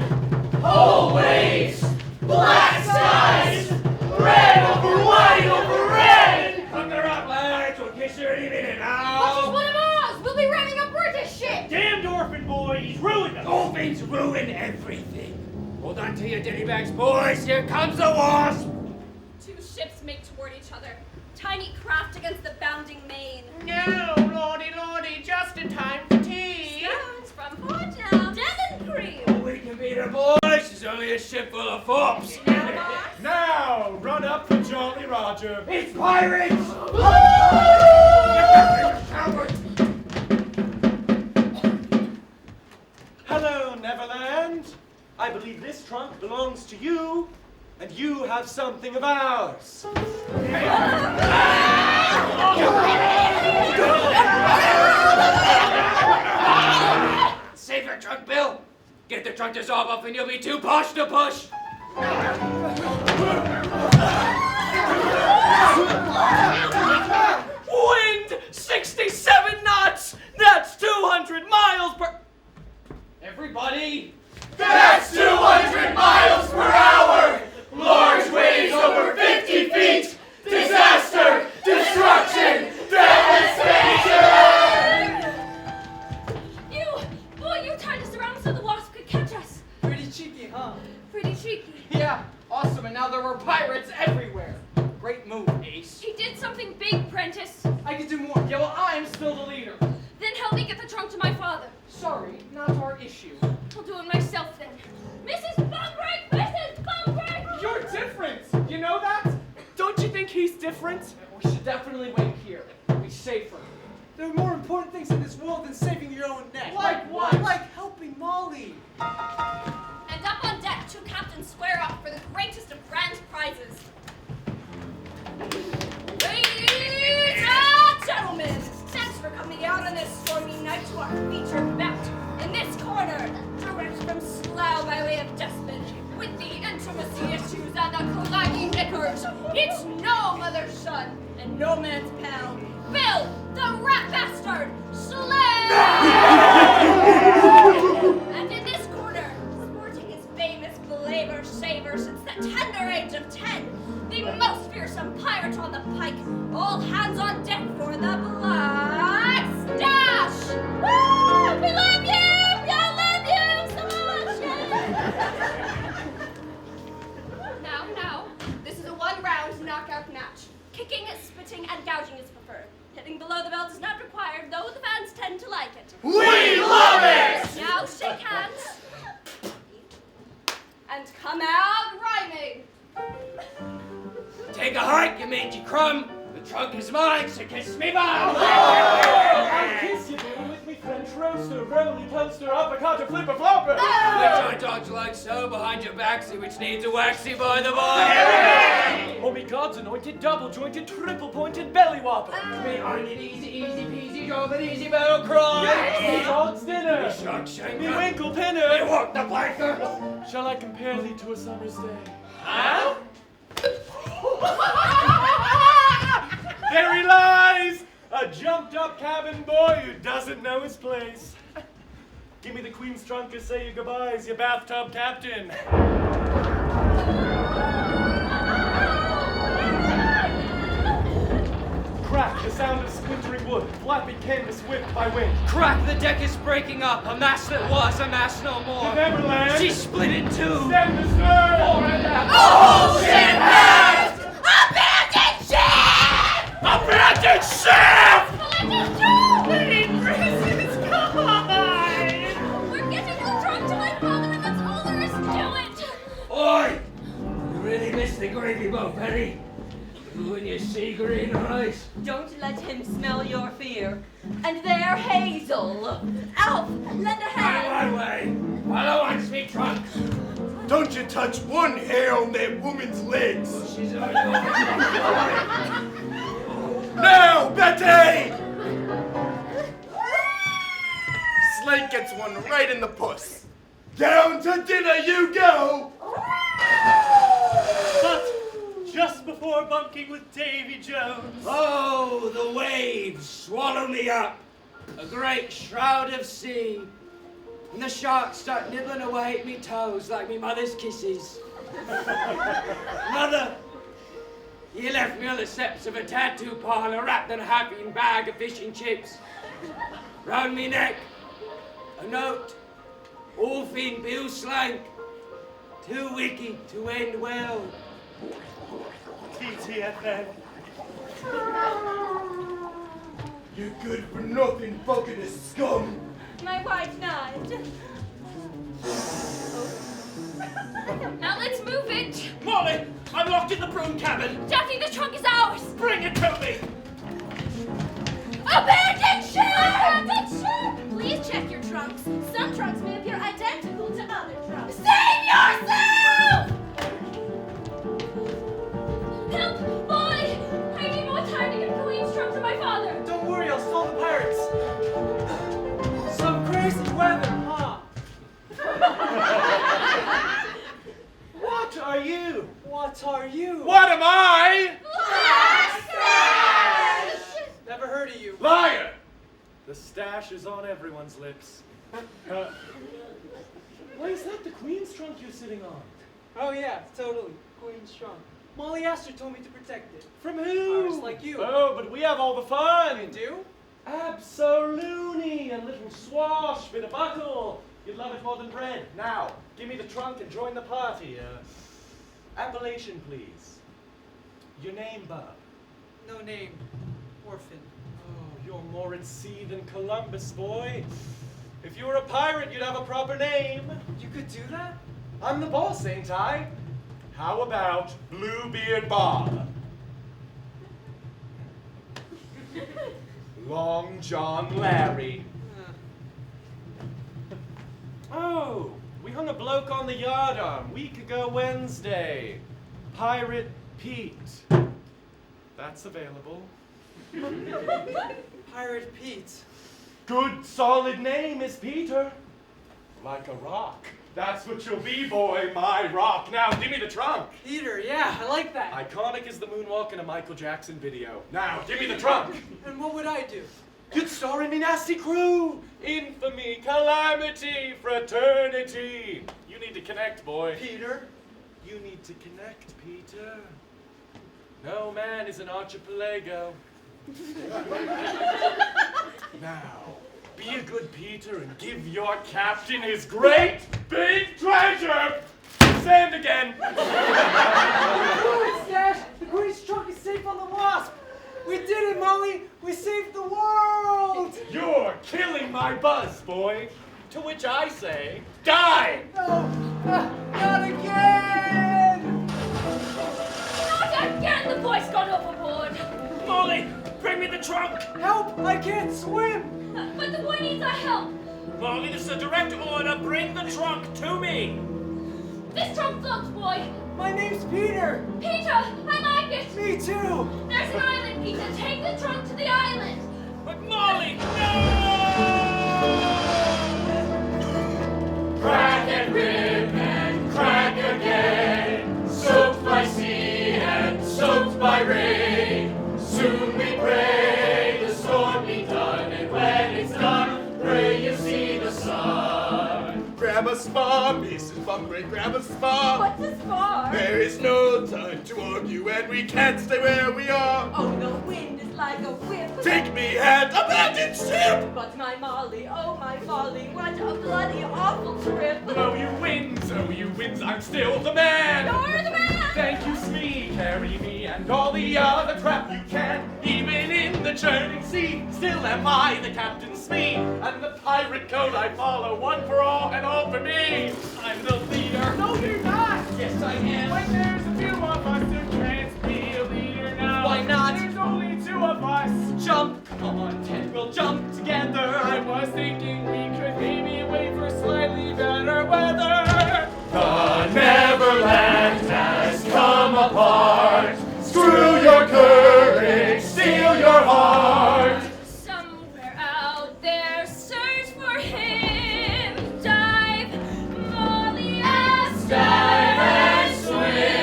Whole waves. Black skies. Red over white over red. Thunder up, lads. We'll kiss her any minute Which is now. one of ours? We'll be ramming a British ship! Damned orphan boy, he's ruined us. Dolphins ruin everything. Hold on to your ditty bags, boys. Here comes the Wasp. Two ships make toward each other. Tiny craft against the bounding main. No, lordy, just in time for tea. Scones from Port now. Devon cream. We can beat her, boys. She's only a ship full of fops. Now, run up the Jolly Roger. It's pirates! Hello, Neverland. I believe this trunk belongs to you, and you have something of ours. Save your trunk, Bill. Get the trunk dissolve off and you'll be too posh to push. Wind 67 knots! That's 200 miles per... Everybody! That's 200 miles per hour! Large waves over 50 feet! Disaster! Destruction! Devastation! You tied us around so the wasp could catch us. Pretty cheeky, huh? Pretty cheeky. Yeah, awesome, and now there were pirates everywhere. Great move, Ace. He did something big, Prentice. I could do more. Yeah, well, I'm still the leader. Then help me get the trunk to my father. Sorry, not our issue. I'll do it myself then. Mrs. Bumbright! Mrs. Bumbright! You're different! You know that? Don't you think he's different? We should definitely wait here. Be safer. There are more important things in this world than saving your own neck. Like what? Like helping Molly. And up on deck, two captains square off for the greatest of grand prizes. Ladies and gentlemen, thanks for coming out on this stormy night to our featured bout. In this corner, direct from Slough by way of Despin, with the intimacy issues and the colliding knickers, it's no mother's son and no man's pal, Bill, the rat bastard, Slay! And in this corner, sporting his famous belabour saber since the tender age of 10, the most fearsome pirate on the pike, all hands on deck for the Black Stash! Woo! We love you! We love you so much! Now, this is a one-round knockout match. Kicking, spitting, and gouging is preferred. Hitting below the belt is not required, though the fans tend to like it. We love it! Now shake hands. And come out rhyming. Take a hike, you mangy crumb. The trunk is mine, so kiss me bum. I'll kiss you, baby, with me French roaster, roly coaster, uppercut, flipper flopper. Which I dodge like so behind your backsy, which needs a waxy by the boy. Oh, me God's anointed, double-jointed, triple-pointed belly whopper. Me onion easy peasy, drove an easy battle cry. Me God's dinner. Me shark shanker. Me winkle pinner. Me walk the planker. Shall I compare thee to a summer's day? Huh? There he lies! A jumped-up cabin boy who doesn't know his place. Give me the Queen's trunk and say your goodbyes, you bathtub captain. Crack, the sound of splintering wood, flapping canvas whipped by wind. Crack, the deck is breaking up. A mast that was, a mast no more. The Neverland! She split in two. Stem to stern! Forward aft. Oh, shit, passed! Abandoned ship! We're getting the trunk to my father, and that's all there is to it. Oi! You really missed the gravy boat, Penny. You and your sea green eyes. Don't let him smell your fear. And there, Hazel. Alf, lend a hand. Out my way. Follow on, sweet trunk. Don't you touch one hair on that woman's legs. She's already Now, Betty! Slate gets one right in the puss. Down to dinner you go! But just before bunking with Davy Jones. Oh, the waves swallow me up. A great shroud of sea. And the sharks start nibbling away at me toes like me mother's kisses. Mother, you left me on the steps of a tattoo parlor wrapped in a happy bag of fish and chips. Round me neck, a note, all fin Bill Slank. Too wicked to end well. TTFN. You good for nothing fucking scum. My white knight. Now let's move it. Molly, I'm locked in the broom cabin. Daphne, the trunk is ours! Bring it to me! Abandoned ship! Abandoned ship! Please check your trunks. Some trunks may appear identical to other trunks. Save yourself! Help! Molly! I need more time to get Colleen's trunk to my father! Don't worry, I'll stall the pirates. Some crazy weather, huh? What are you? What are you? What am I? Never heard of you. Liar! The stash is on everyone's lips. Why is that the Queen's trunk you're sitting on? Oh yeah, totally. Queen's trunk. Molly Astor told me to protect it. From who? Pirates like you. Oh, but we have all the fun. You do? Absolutely. A little swash, bit of buckle. You'd love it more than bread. Now, give me the trunk and join the party. Appellation, please. Your name, bub? No name. Orphan. Oh, you're more at sea than Columbus, boy. If you were a pirate, you'd have a proper name. You could do that? I'm the boss, ain't I? How about Bluebeard Bob? Long John Larry. Oh, we hung a bloke on the yardarm week ago Wednesday. Pirate Pete. That's available. Pirate Pete. Good solid name is Peter. Like a rock. That's what you'll be, boy, my rock. Now, give me the trunk. Peter, yeah, I like that. Iconic as the moonwalk in a Michael Jackson video. Now, give me the trunk. And what would I do? You'd star in me nasty crew. Infamy, calamity, fraternity. You need to connect, boy. Peter? You need to connect, Peter. No man is an archipelago. Now, be a good Peter and give your captain his great big treasure. Sand again. Stash! The Queen's trunk is safe on the Wasp! We did it, Molly! We saved the world! You're killing my buzz, boy. To which I say, die! No! Not again! Not again! The boy's gone overboard! Molly, bring me the trunk! Help! I can't swim! But the boy needs our help! Molly, this is a direct order. Bring the trunk to me! This trunk floats, boy! My name's Peter! Peter, I like it! Me too! There's an island, Peter. Take the trunk to the island! But Molly, no! Crack and rip and crack again, soaked by sea and soaked by rain. Soon we pray the storm be done, and when it's done, pray you see the sun. Grab a spar, Mrs. Bunbury, grab a spar. What's a spar? There is no time to argue, and we can't stay where we are. Oh, the wind is like a whip. Take me at abandoned ship! But my Molly, oh my folly, what a bloody awful trip. Oh, you wins, I'm still the man! You're the man! Thank you, Smee, carry me and all the other crap you can. Even in the churning sea, still am I the Captain Smee. And the pirate code I follow, one for all and all for me. I'm the leader. No, you're not! Yes, I am. When there's a few of us, there can't be a leader now. Why not? There's only two of us. Jump, come on, Ted, we'll jump together. I was thinking we could maybe wait for slightly better weather. The Neverland has come apart. Screw your courage, steal your heart. Somewhere out there, search for him. Dive, Molly, and Dive and swim.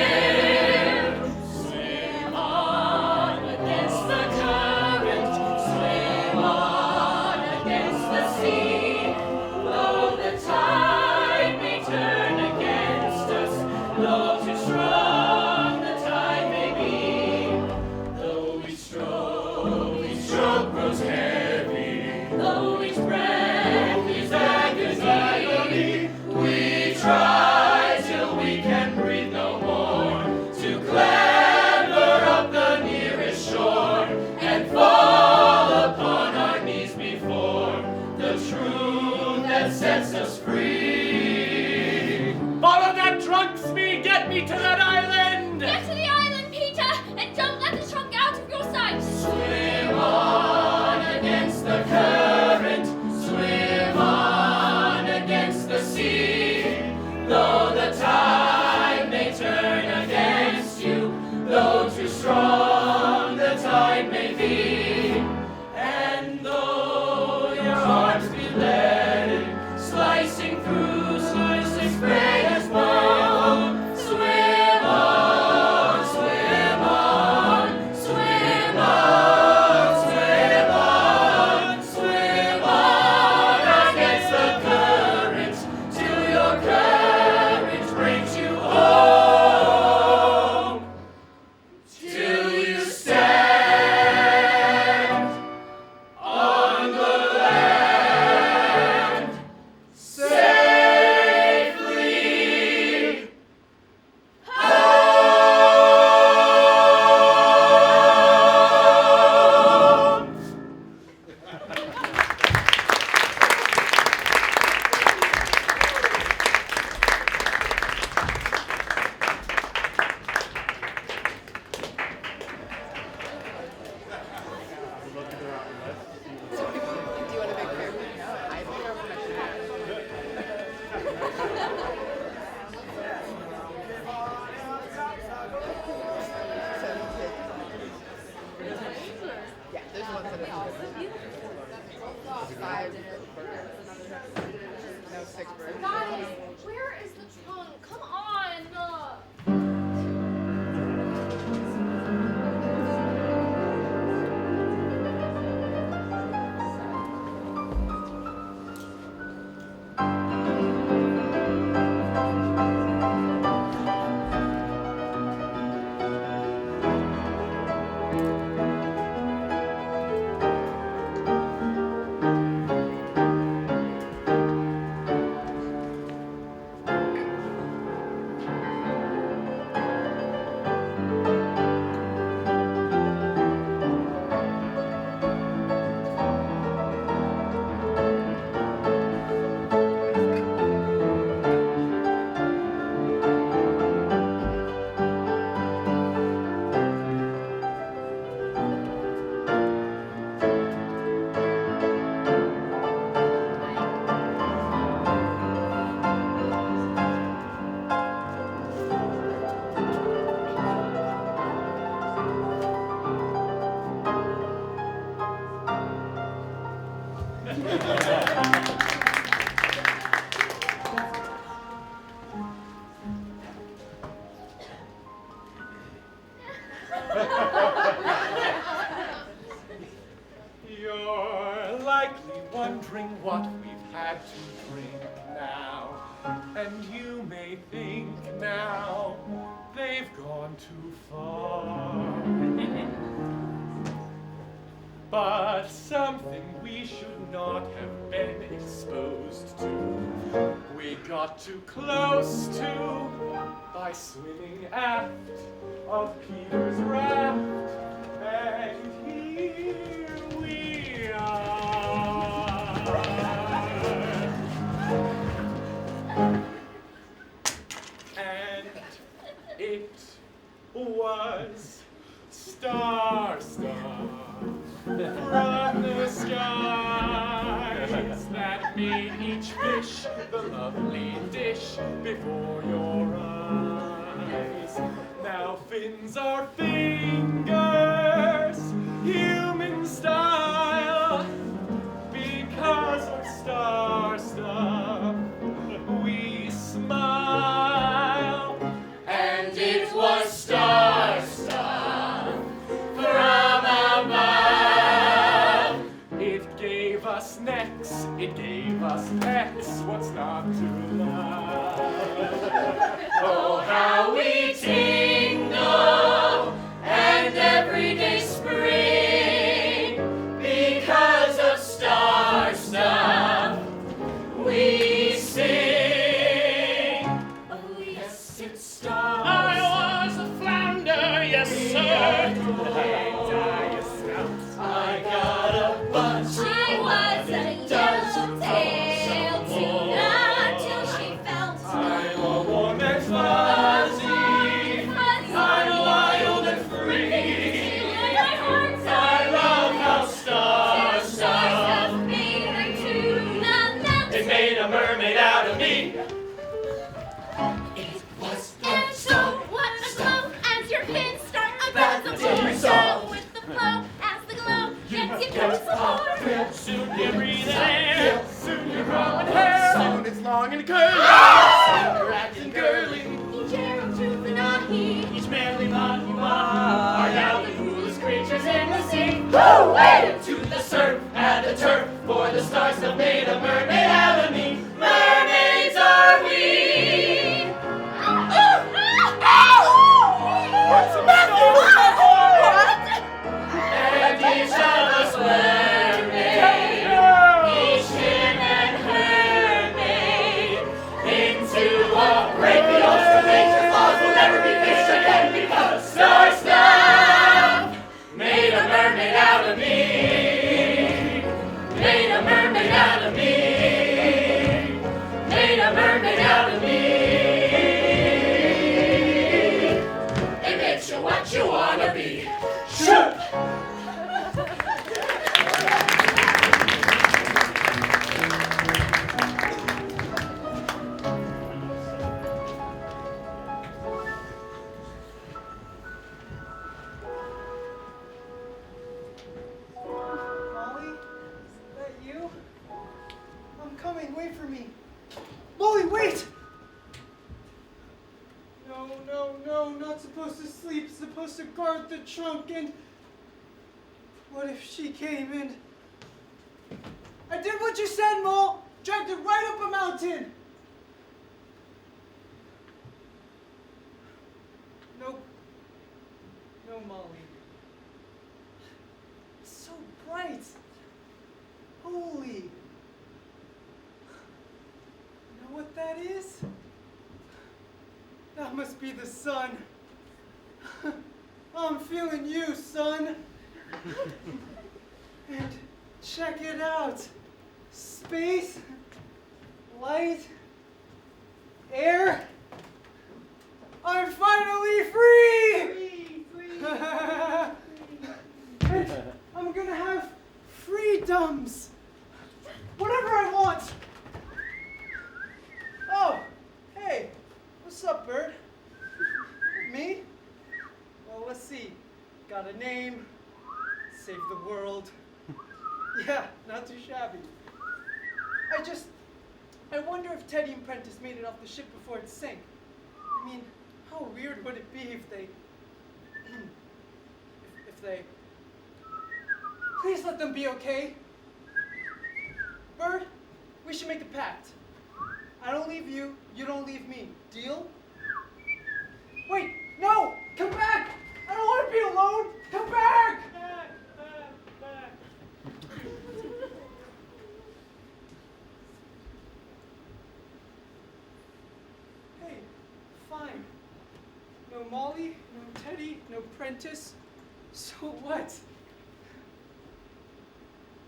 Swim On against the current, swim on against the sea. Though the tide may turn against us, though too strong the tide may be. Though each stroke grows heavy. Though each breath is agony, we try till we can breathe no more to clamber up the nearest shore and fall upon our knees before the truth that sets us free. Follow that trunk, Smee, get me to that island! Get You're likely wondering what we've had to drink now, and you may think now they've gone too far. But something we should not have been exposed to, we got too close to by swimming aft of Peter's raft, and here we are. And it was Star from the skies that made each fish the lovely dish before your eyes. Now fins are fingers, human style, because of star stuff we smile. And it was star stuff from above. It gave us necks, it gave us pecks, what's not to love? Oh, how we tingle, and everyday spring, because of star stuff we sing. Oh yes, it's star. I was a flounder, yes sir. I got a bunch. I was a yellowtail tuna till she felt I'm a warm and fuzzy. I'm wild and free. I love how star stuff. It made a mermaid out of me. It was And so, what a glow as your fins start That's about the the tea show song. with the flow as the glow gets you close the more. Soon you breathe air. Soon you're growing hair. Soon it's long and curly. Soon you're acting girly. Each arrow to the nahi. Each manly mahi are now the coolest creatures in the sea. Woo! Wade to the surf, add the turf, for the stars have made a mermaid out of me. Mermaids are we. What's the matter? And each of us were made, each him and her made, into a break the ocean of nature's laws will never be fished again because star stuff made a mermaid out of me. Made a mermaid out of me. Made a mermaid out of me. It makes you what you wanna be. Shoot! Molly? Is that you? I'm coming, wait for me. Molly, wait! No, not supposed to sleep, supposed to guard the trunk, and what if she came and I did what you said, Mole! Dragged it right up a mountain! No, Molly. It's so bright. Holy. You know what that is? That must be the sun. I'm feeling you, son. And check it out. Space, light, air. I'm finally free! And I'm gonna have freedoms. Whatever I want. Oh, hey. What's up, bird? Me? Well, let's see. Got a name. Save the world. Yeah, not too shabby. I wonder if Teddy and Prentice made it off the ship before it sank. I mean, how weird would it be if they... if they... Please let them be okay. Bird, we should make a pact. I don't leave you, you don't leave me. Deal? Wait, no! Come back! I don't want to be alone! Come back! Back. Hey, fine. No Molly, no Teddy, no Prentice. So what?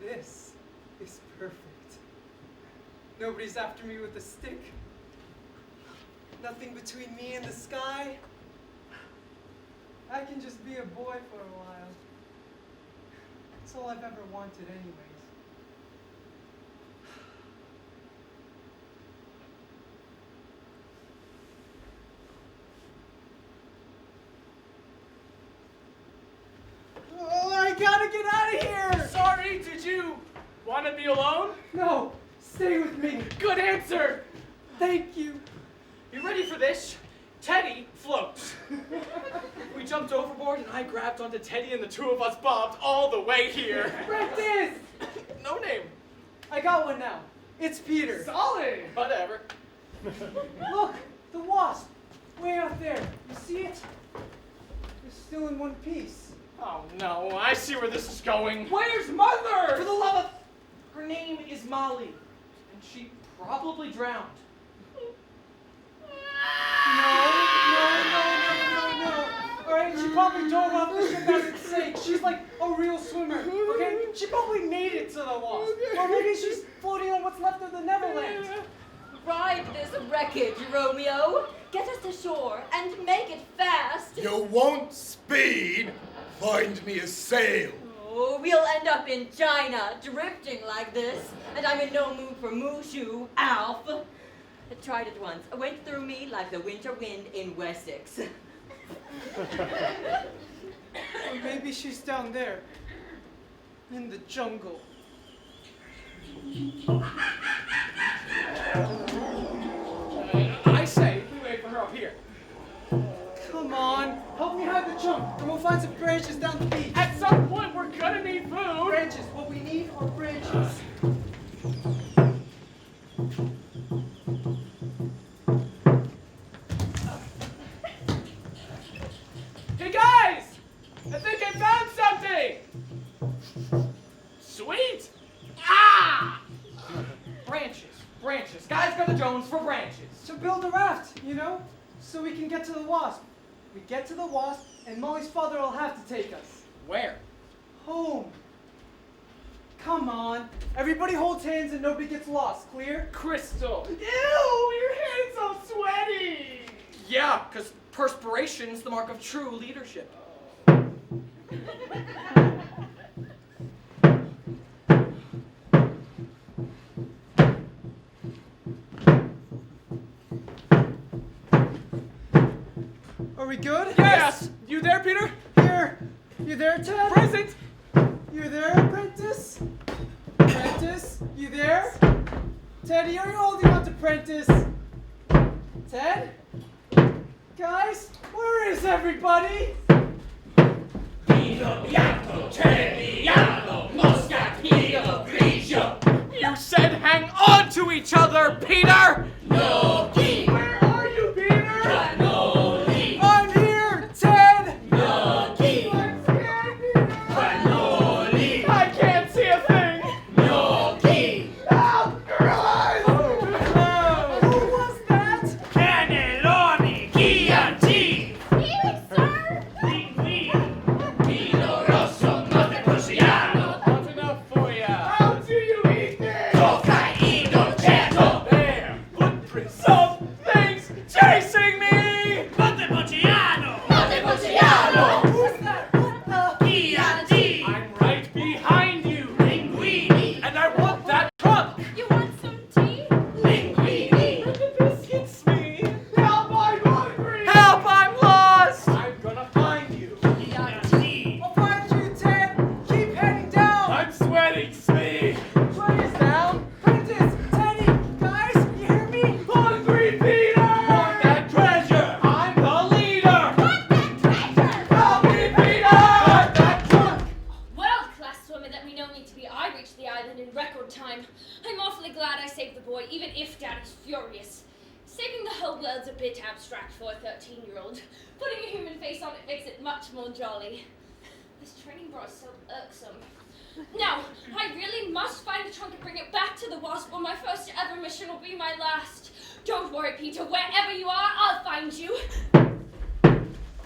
This is perfect. Nobody's after me with a stick. Nothing between me and the sky. I can just be a boy for a while. That's all I've ever wanted anyways. Oh, I gotta get out of here! Sorry, did you want to be alone? No, stay with me. Good answer. Thank you. You ready for this? Teddy floats. We jumped overboard and I grabbed onto Teddy and the two of us bobbed all the way here. Practice! No name. I got one now. It's Peter. Solid. Whatever. Look, the wasp. Way out there. You see it? It's still in one piece. Oh no, I see where this is going. Where's Mother? For the love of... Her name is Molly, and she probably drowned. No. Alright, she probably dove off the ship as it sank. She's like a real swimmer, okay? She probably made it to the wasp. Or maybe she's floating on what's left of the Neverland. Ride this wreckage, Romeo. Get us to shore and make it fast. You won't speed. Find me a sail. Oh, we'll end up in China, drifting like this. And I'm in no mood for Mushu, Alf. I tried it once. It went through me like the winter wind in Wessex. Or maybe she's down there, in the jungle. I say we wait for her up here. Come on, help me hide the chunk, and we'll find some branches down the beach. At some point we're gonna need food. Branches, what we need are branches. Hey guys! I think I found something! Sweet! Ah! Branches. Guys got the Jones for branches. To build a raft, you know? So we can get to the wasp. We get to the wasp, and Molly's father will have to take us. Where? Home. Come on. Everybody holds hands and nobody gets lost. Clear? Crystal. Ew! Your hands so sweaty! Yeah, because perspiration's the mark of true leadership. Are we good? Yes! You there, Peter? Here. You there, Ted? Present! You there, Prentice? Prentice, you there? Teddy, are you holding on to Prentice? Ted? Guys, where is everybody? You said hang on to each other, Peter! No. Where are you, Peter? I'm here, Ted! I'm scared, Peter! I can't see a thing! Help, gorillas! Who was that? Not enough for ya! How do you eat this? There! Footprints of island in record time. I'm awfully glad I saved the boy, even if Daddy's furious. Saving the whole world's a bit abstract for a 13-year-old. Putting a human face on it makes it much more jolly. This training bra is so irksome. Now, I really must find the trunk and bring it back to the Wasp, or my first ever mission will be my last. Don't worry, Peter. Wherever you are, I'll find you.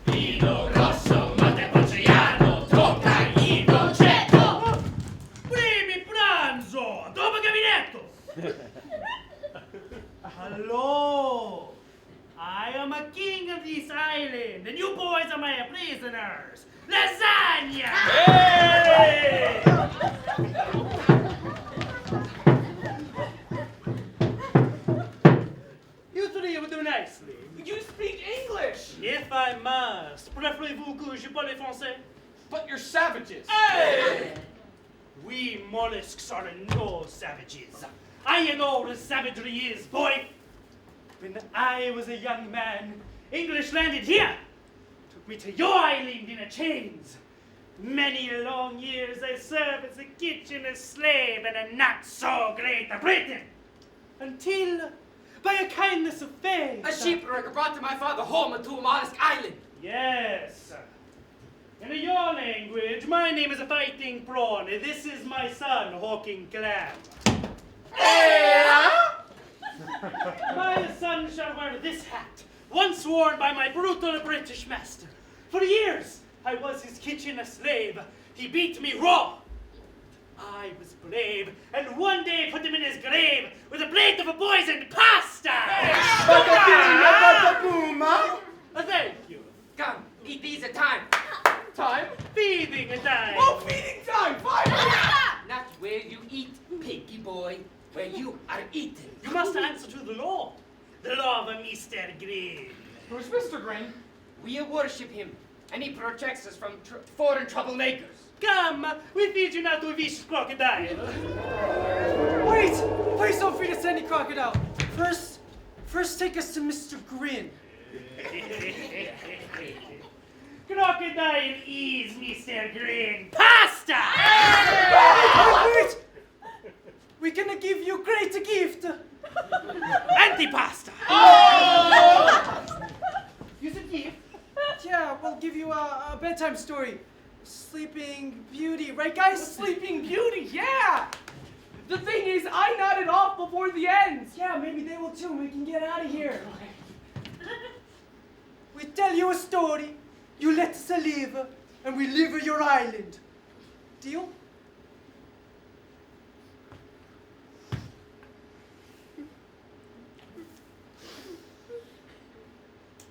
Vino rosso, Montepulciano, tocca il concetto! Primi pranzo, dopo gabinetto! Hello! I am a king of this island, and you boys are my prisoners! Lasagna! Hey! You three will do nicely. You speak English! If I must, préférez-vous que je parle français? But you're savages! Hey! We mollusks are no savages. I know what savagery is, boy. When I was a young man, English landed here. Took me to your island in a chains. Many long years I served as a kitchen slave in a not so great Britain. Until, by a kindness of fate... A shipwreck brought my father home to a mollusk island. Yes. In your language, my name is a fighting prawn. This is my son, hawking clam. My son shall wear this hat, once worn by my brutal British master. For years, I was his kitchen slave. He beat me raw. I was brave, and one day put him in his grave with a plate of poisoned pasta. Thank you. Come, eat these at time. Time? Feeding time. Oh, feeding time! Fine! Not where you eat, piggy boy. Where you are eaten. You must answer to the law. The law of Mr. Green. Who's Mr. Green? We worship him, and he protects us from foreign troublemakers. Come, we feed you now to a vicious crocodile. Wait! Please don't feed us any crocodile. First take us to Mr. Grin. Crocodile is Mr. Green. Pasta! Wait! We're gonna give you a great gift. Antipasta! Oh! You said gift? Yeah, we'll give you a bedtime story. Sleeping Beauty, right guys? Sleeping Beauty, yeah! The thing is, I nodded off before the end. Yeah, maybe they will too. We can get out of here. We tell you a story, you let us live, and we live your island. Deal?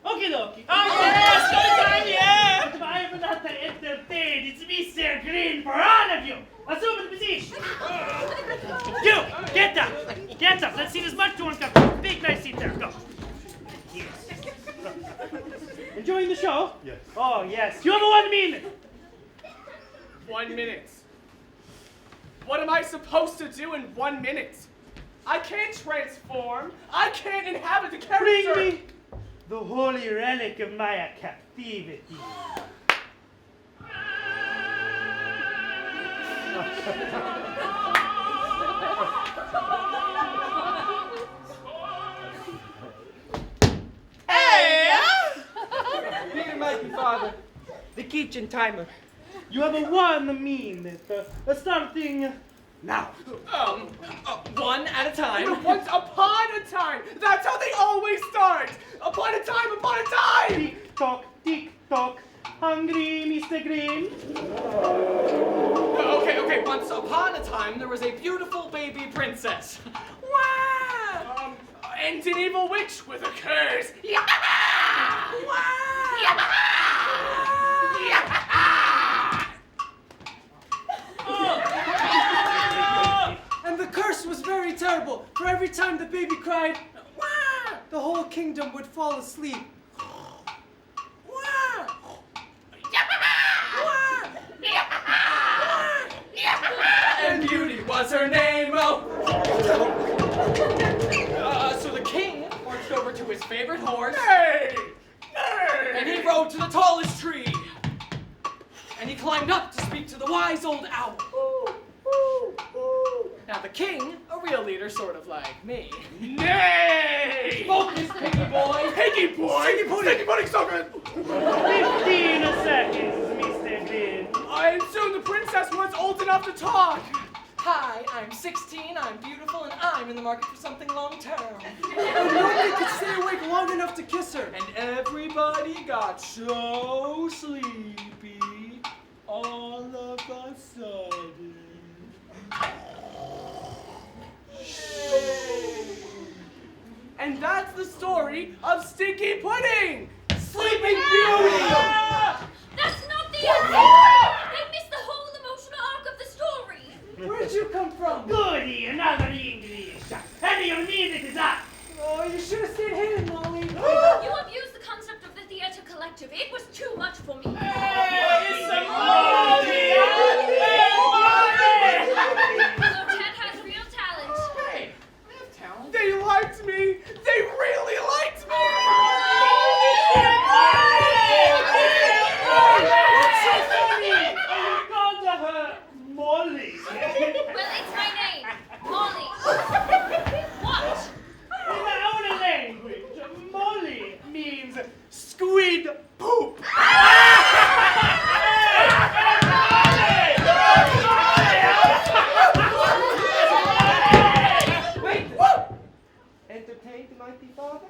Okie dokie. Oh, yes! Story time, yeah! But if I am not entertained, it's Mr. Green for all of you. Assume the position. You, get up. Get up. Let's see as much to uncover. Big, nice seat there. Go. Yes. Enjoying the show? Yes. Oh, yes. You have 1 minute. 1 minute. What am I supposed to do in 1 minute? I can't transform. I can't inhabit the character. Bring me the holy relic of my captivity. Hey! Peter, Mikey, Father. The kitchen timer. You have a 1 minute, starting now. One at a time. Once upon a time. That's how they always start. Upon a time, upon a time. Tick tock, tick tock. Hungry, Mr. Green? Okay. Once upon a time, there was a beautiful baby princess. Wow! And an evil witch with a curse. Wow! And the curse was very terrible. For every time the baby cried, "Wah!" the whole kingdom would fall asleep. And Beauty was her name. So the king marched over to his favorite horse. And he rode to the tallest tree. And he climbed up to speak to the wise old owl. king, a real leader sort of like me. Nay! Focus, piggy boy! Piggy boy! Sticky pudding's so good! 15 seconds, Mr. Bean. And soon the princess was old enough to talk. Hi, I'm 16, I'm beautiful, and I'm in the market for something long-term. And nobody could stay awake long enough to kiss her. And everybody got so sleepy all of a sudden. And that's the story of Stinky Pudding! Sleeping Beauty! That's not the end! They missed the whole emotional arc of the story! Where'd you come from? Goody, another English. And you need it is up. Oh, you should have stayed hidden, Molly. You abused the concept of the theater collective. It was too much for me. Ted has real talent. Hey, I have talent. They liked me! They really liked me! What's so funny? You called her Molly. Well, it's my name. Molly. What? In our language, Molly means squid poop. Wait! Entertained, mighty father?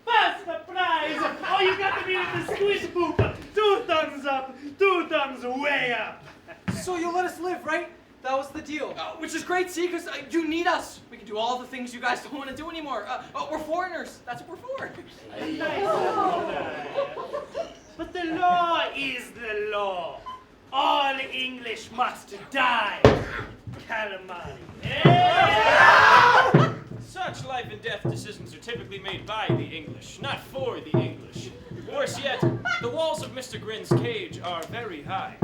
First surprise! Oh, you got to be with the squid poop. 2 thumbs up, 2 thumbs way up. So you'll let us live, right? That was the deal. Which is great, see, because you need us. We can do all the things you guys don't want to do anymore. We're foreigners. That's what we're for. But the law is the law. All English must die. Calamari. Such life and death decisions are typically made by the English, not for the English. Worse yet, the walls of Mr. Grin's cage are very high.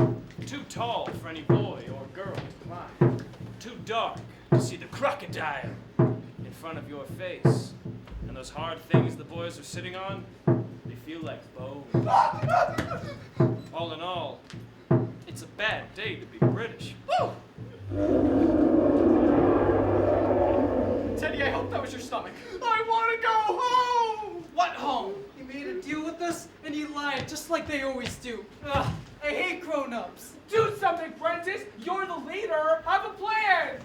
Too tall for any boy or girl to climb. Too dark to see the crocodile in front of your face. And those hard things the boys are sitting on, they feel like bone. All in all, it's a bad day to be British. Woo! Teddy, I hope that was your stomach. I want to go home! What home? You made a deal with us, and you lied, just like they always do. Ugh, I hate grown-ups. Do something, Prentice! You're the leader! Have a plan!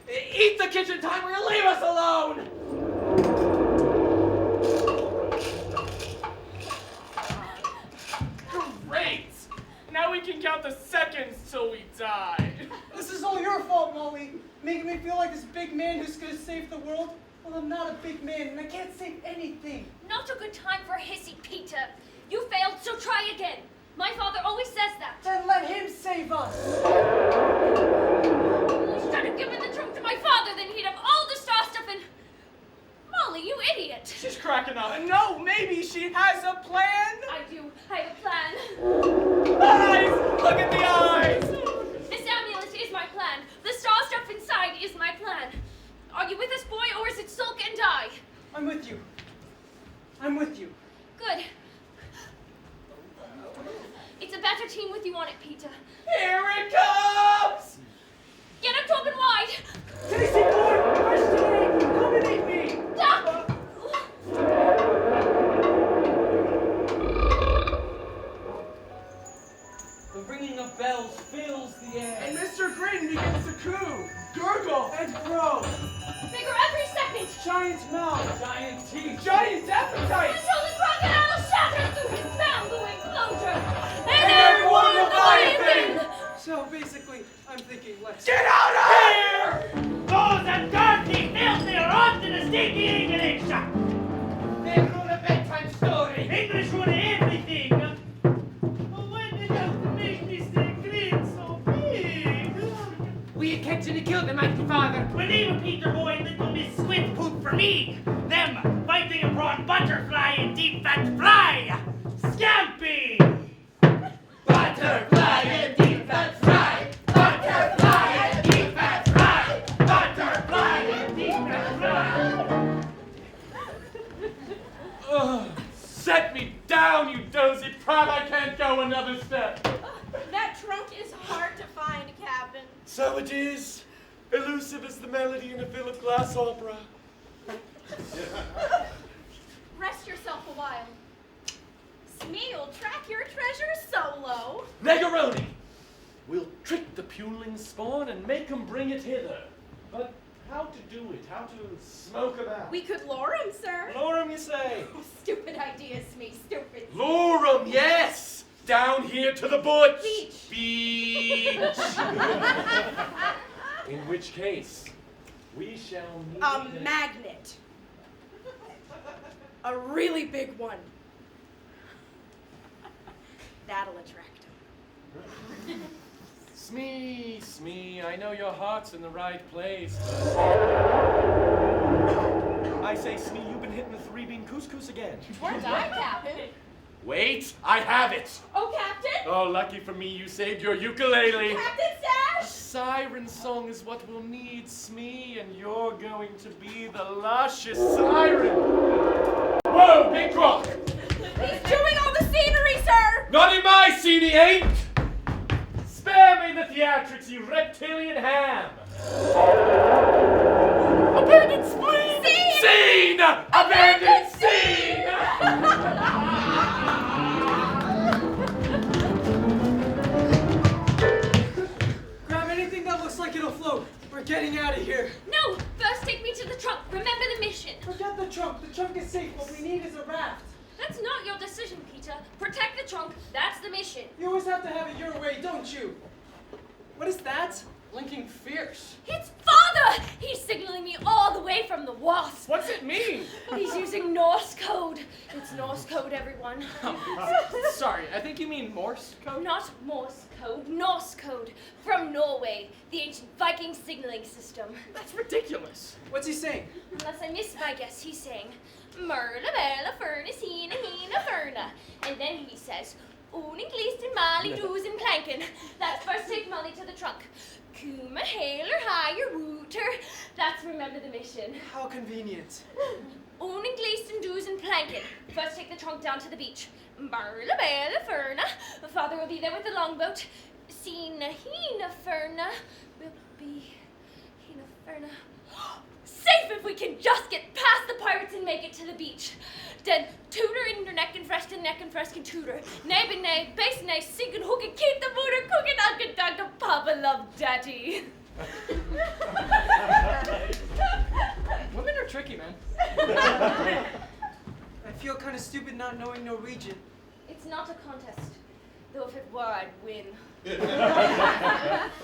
Eat the kitchen timer and leave us alone! Great! Now we can count the seconds till we die. This is all your fault, Molly. Making me feel like this big man who's gonna save the world. Well, I'm not a big man, and I can't save anything. Not a good time for hissy Peter. You failed, so try again. My father always says that. Then let him save us. You should have given the trunk to my father, then he'd have all the star stuff and... Molly, you idiot. She's cracking up. No, maybe she has a plan? I do. I have a plan. Eyes! Look at the eyes! This amulet is my plan. The star stuff inside is my plan. Are you with us, boy, or is it sulk and die? I'm with you. I'm with you. Good. It's a better team with you on it, Peter. Here it comes! Get up top and wide. Tasty corn! Question! Dominate me! Duck! The ringing of bells fills the air. And Mr. Grin begins to coo, gurgle, And grow! Bigger every second. Giant mouth! Giant teeth. giant appetite! Until the crocodile shatters through his bounding enclosure. And everyone will buy a thing. So basically, I'm thinking let's... Get out of here! Those are dirty, filthy, rotten, stinky English. They wrote a bedtime story. English run everything. But why did you have to make Mr. Grin so big? We catch and kill the mighty father. Well, leave Peter Boy and little Miss Squid Poop for me. Them fighting a broad butterfly and deep fat fly. Scampi! Butterfly and deep fat fry. Butterfly and deep fat fry. Butterfly the melody in a Philip Glass opera. Rest yourself a while. Smee'll track your treasure solo. Negaroni! We'll trick the puling spawn and make him bring it hither. But how to do it? How to smoke about? We could lure him, sir. Lure him, you say? Oh, stupid idea, Smee, stupid. Lure him, yes! Down here to the butch! Beach. Beach! In which case, we shall need A magnet. A really big one. That'll attract him. Smee, I know your heart's in the right place, but... I say, Smee, you've been hitting the 3-bean couscous again. Weren't I, Captain? Wait, I have it! Oh, Captain? Oh, lucky for me, you saved your ukulele. Captain A Sash! siren song is what we'll need, Smee, and you're going to be the luscious siren. Whoa, big rock! He's chewing all the scenery, sir! Not in my scene, he ain't! Spare me the theatrics, you reptilian ham! Abandoned spleen! Scene! Abandoned scene! Grab anything that looks like it'll float. We're getting out of here. No! First take me to the trunk. Remember the mission. Forget the trunk. The trunk is safe. What we need is a raft. That's not your decision, Peter. Protect the trunk. That's the mission. You always have to have it your way, don't you? What is that? Blinking fierce. It's Father! He's signaling me all the way from the Wasp. What's it mean? He's using Norse code. It's Norse code, everyone. Sorry, I think you mean Morse code? Not Morse code, Norse code. From Norway, the ancient Viking signaling system. That's ridiculous. What's he saying? Unless I missed my guess, he's saying, Merla, Bella, Ferna, Hina, Ferna. And then he says, Oning, Gleaston, Molly, Doos, and Plankin. That's first take Molly to the trunk. Kuma, Haler, Higher, Wooter. That's remember the mission. How convenient. Oning, Gleaston, Doos, and Plankin. First take the trunk down to the beach. Merla, Bella, Ferna. Father will be there with the longboat. Sina, Hina, Ferna. Will be Hina, Ferna. Safe if we can just get past the pirates and make it to the beach. Then tutor in your neck and fresh and tutor. Nabe and nabe, base and nabe, sink and hook and keep the motor cooking, uncle Dr. Papa love daddy. Women are tricky, man. I feel kind of stupid not knowing Norwegian. It's not a contest. Though if it were, I'd win.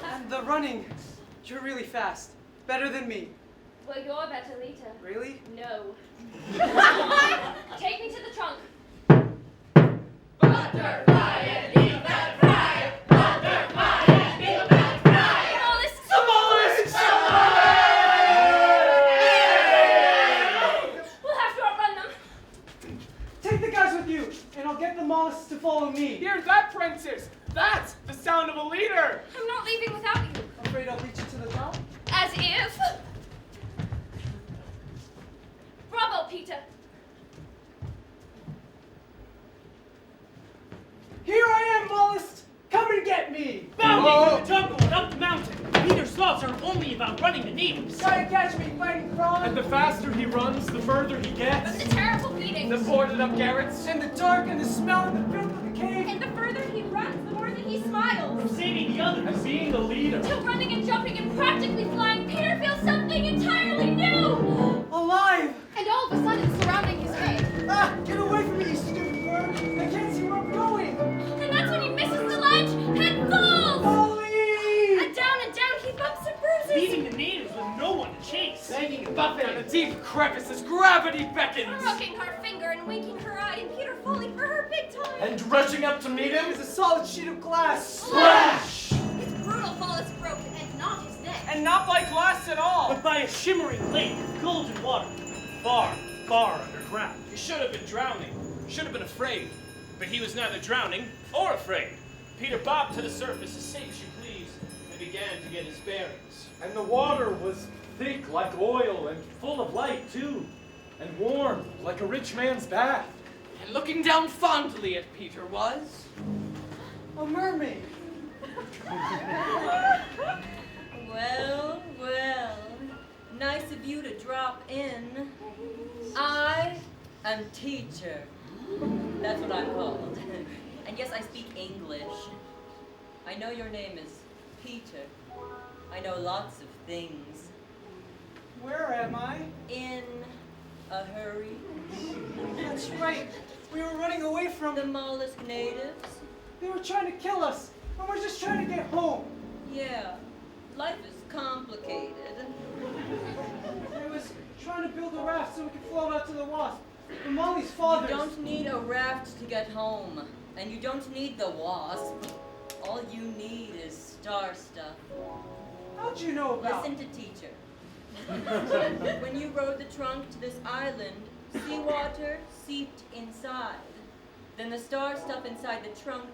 And the running, you're really fast. Better than me. Well, you're better later. Really? No. Take me to the trunk. Butterfly and leave that fry. Butterfly and leave that fry. We'll have to outrun them. Take the guys with you, and I'll get the mollusks to follow me. Hear that, princess? That's the sound of a leader. I'm not leaving without you. Afraid I'll beat you to the top? As if. Bravo, Peter. Here I am, mollusk! Come and get me! Bounding from the jungle and up the mountain. Peter's sloths are only about running the needles. Try to catch me, fighting frog! And the faster he runs, the further he gets. The terrible beatings. The boarded up garrets. And the dark and the smell and the filth of the cave! And the further he runs, the more that he smiles. From saving the others. And being the leader. To running and jumping and practically flying, Peter feels something entirely new. Alive! And all of a sudden, surrounding his head. Ah! Get away from me, you stupid worm! I can't see where I'm going! And that's when he misses the ledge and falls. Ollie! And down he bumps and bruises. Leaving the natives with no one to chase. Hanging above in the deep crevices, gravity beckons. Crooking her finger and winking her eye, and Peter falling for her big time. And rushing up to meet him. It's a solid sheet of glass! Splash! His brutal fall is broken, and not his neck. And not by glass at all. But by a shimmering lake of golden water. Far, far underground. He should have been drowning, should have been afraid. But he was neither drowning or afraid. Peter bobbed to the surface as safe as you please and began to get his bearings. And the water was thick like oil and full of light too. And warm like a rich man's bath. And looking down fondly at Peter was... A mermaid! Well, well. of you to drop in. I am teacher. That's what I'm called. And yes, I speak English. I know your name is Peter. I know lots of things. Where am I? In a hurry. That's right. We were running away from the mollusk natives. They were trying to kill us, and we're just trying to get home. Yeah, life is complicated. I was trying to build a raft so we could float out to the wasp. But Molly's father. You don't need a raft to get home, and you don't need the wasp. All you need is star stuff. How'd you know about? Listen to teacher. When you rode the trunk to this island, seawater seeped inside. Then the star stuff inside the trunk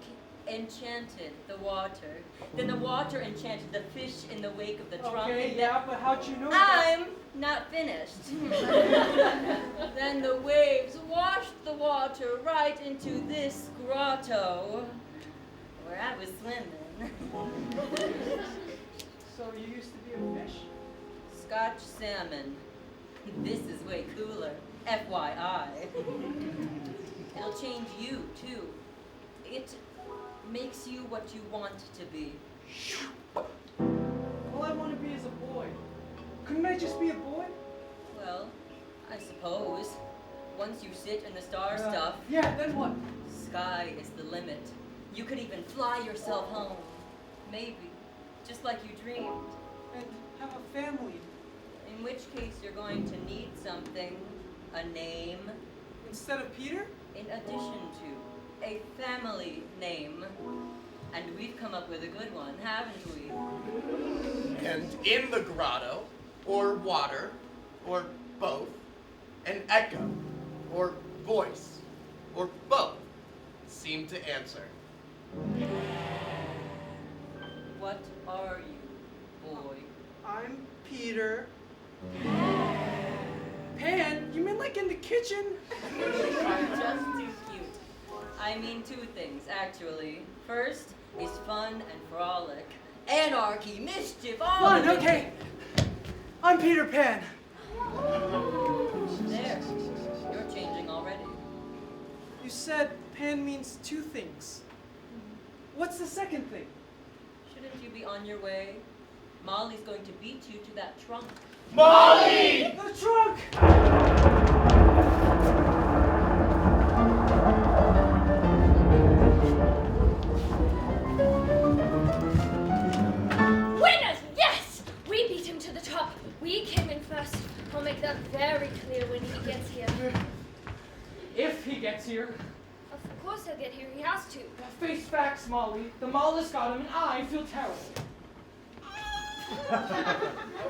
enchanted the water. Then the water enchanted the fish in the wake of the trunk. Okay, and yeah, but how'd you know I'm not finished. Then the waves washed the water right into this grotto where I was swimming. So you used to be a fish? Scotch salmon. This is way cooler. FYI. It'll change you, too. It makes you what you want to be. All I want to be is a boy. Couldn't I just be a boy? Well, I suppose. Once you sit in the star stuff. Yeah, then what? Sky is the limit. You could even fly yourself home. Maybe. Just like you dreamed. And have a family. In which case you're going to need something. A name. Instead of Peter? In addition to a family name. And we've come up with a good one, haven't we? And in the grotto, or water, or both, an echo, or voice, or both, seem to answer. What are you, boy? I'm Peter. Pan, you mean like in the kitchen? Just too cute. I mean two things, actually. First is fun and frolic. Anarchy, mischief, all Fun, of it. okay. I'm Peter Pan. There. You're changing already. You said Pan means two things. What's the second thing? Shouldn't you be on your way? Molly's going to beat you to that trunk. Molly! The trunk! Winners! Yes! We beat him to the top. We came in first. I'll make that very clear when he gets here. If he gets here. Of course he'll get here. He has to. Face facts, Molly. The mollusk got him, and I feel terrible.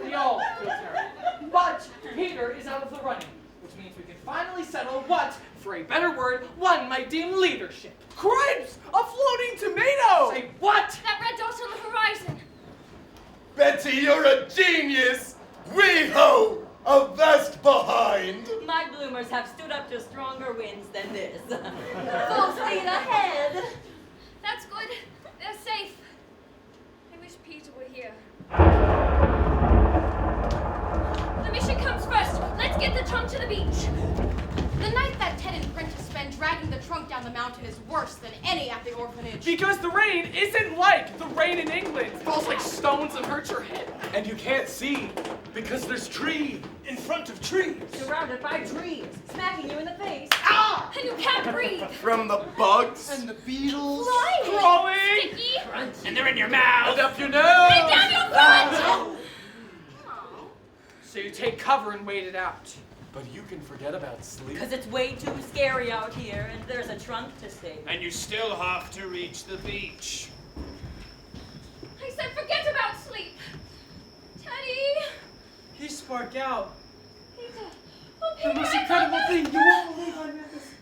We all feel terrible. But Peter is out of the running, which means we can finally settle what, for a better word, one might deem leadership. Cripes! A floating tomato! Say what? That red dot on the horizon. Betty, you're a genius! Wee-ho! A vest behind! My bloomers have stood up to stronger winds than this. Full speed ahead! That's good. They're safe. I wish Peter were here. The mission comes first. Let's get the trunk to the beach. The night that Ted and Prentice spend dragging the trunk down the mountain is worse than any at the orphanage. Because the rain isn't like the rain in England. It falls like stones and hurts your head. And you can't see because there's tree in front of trees. Surrounded by trees, smacking you in the face. Ah! And you can't breathe. From the bugs? And the beetles? Flying. Crawling. Sticky. And they're in your mouth. Hold up your nose. Bring down your front. So you take cover and wait it out. But you can forget about sleep. Because it's way too scary out here, and there's a trunk to save. And you still have to reach the beach. I said forget about sleep. Teddy. He spark out. Peter. Oh, The Peter, most I incredible love thing. you. You won't believe I met this.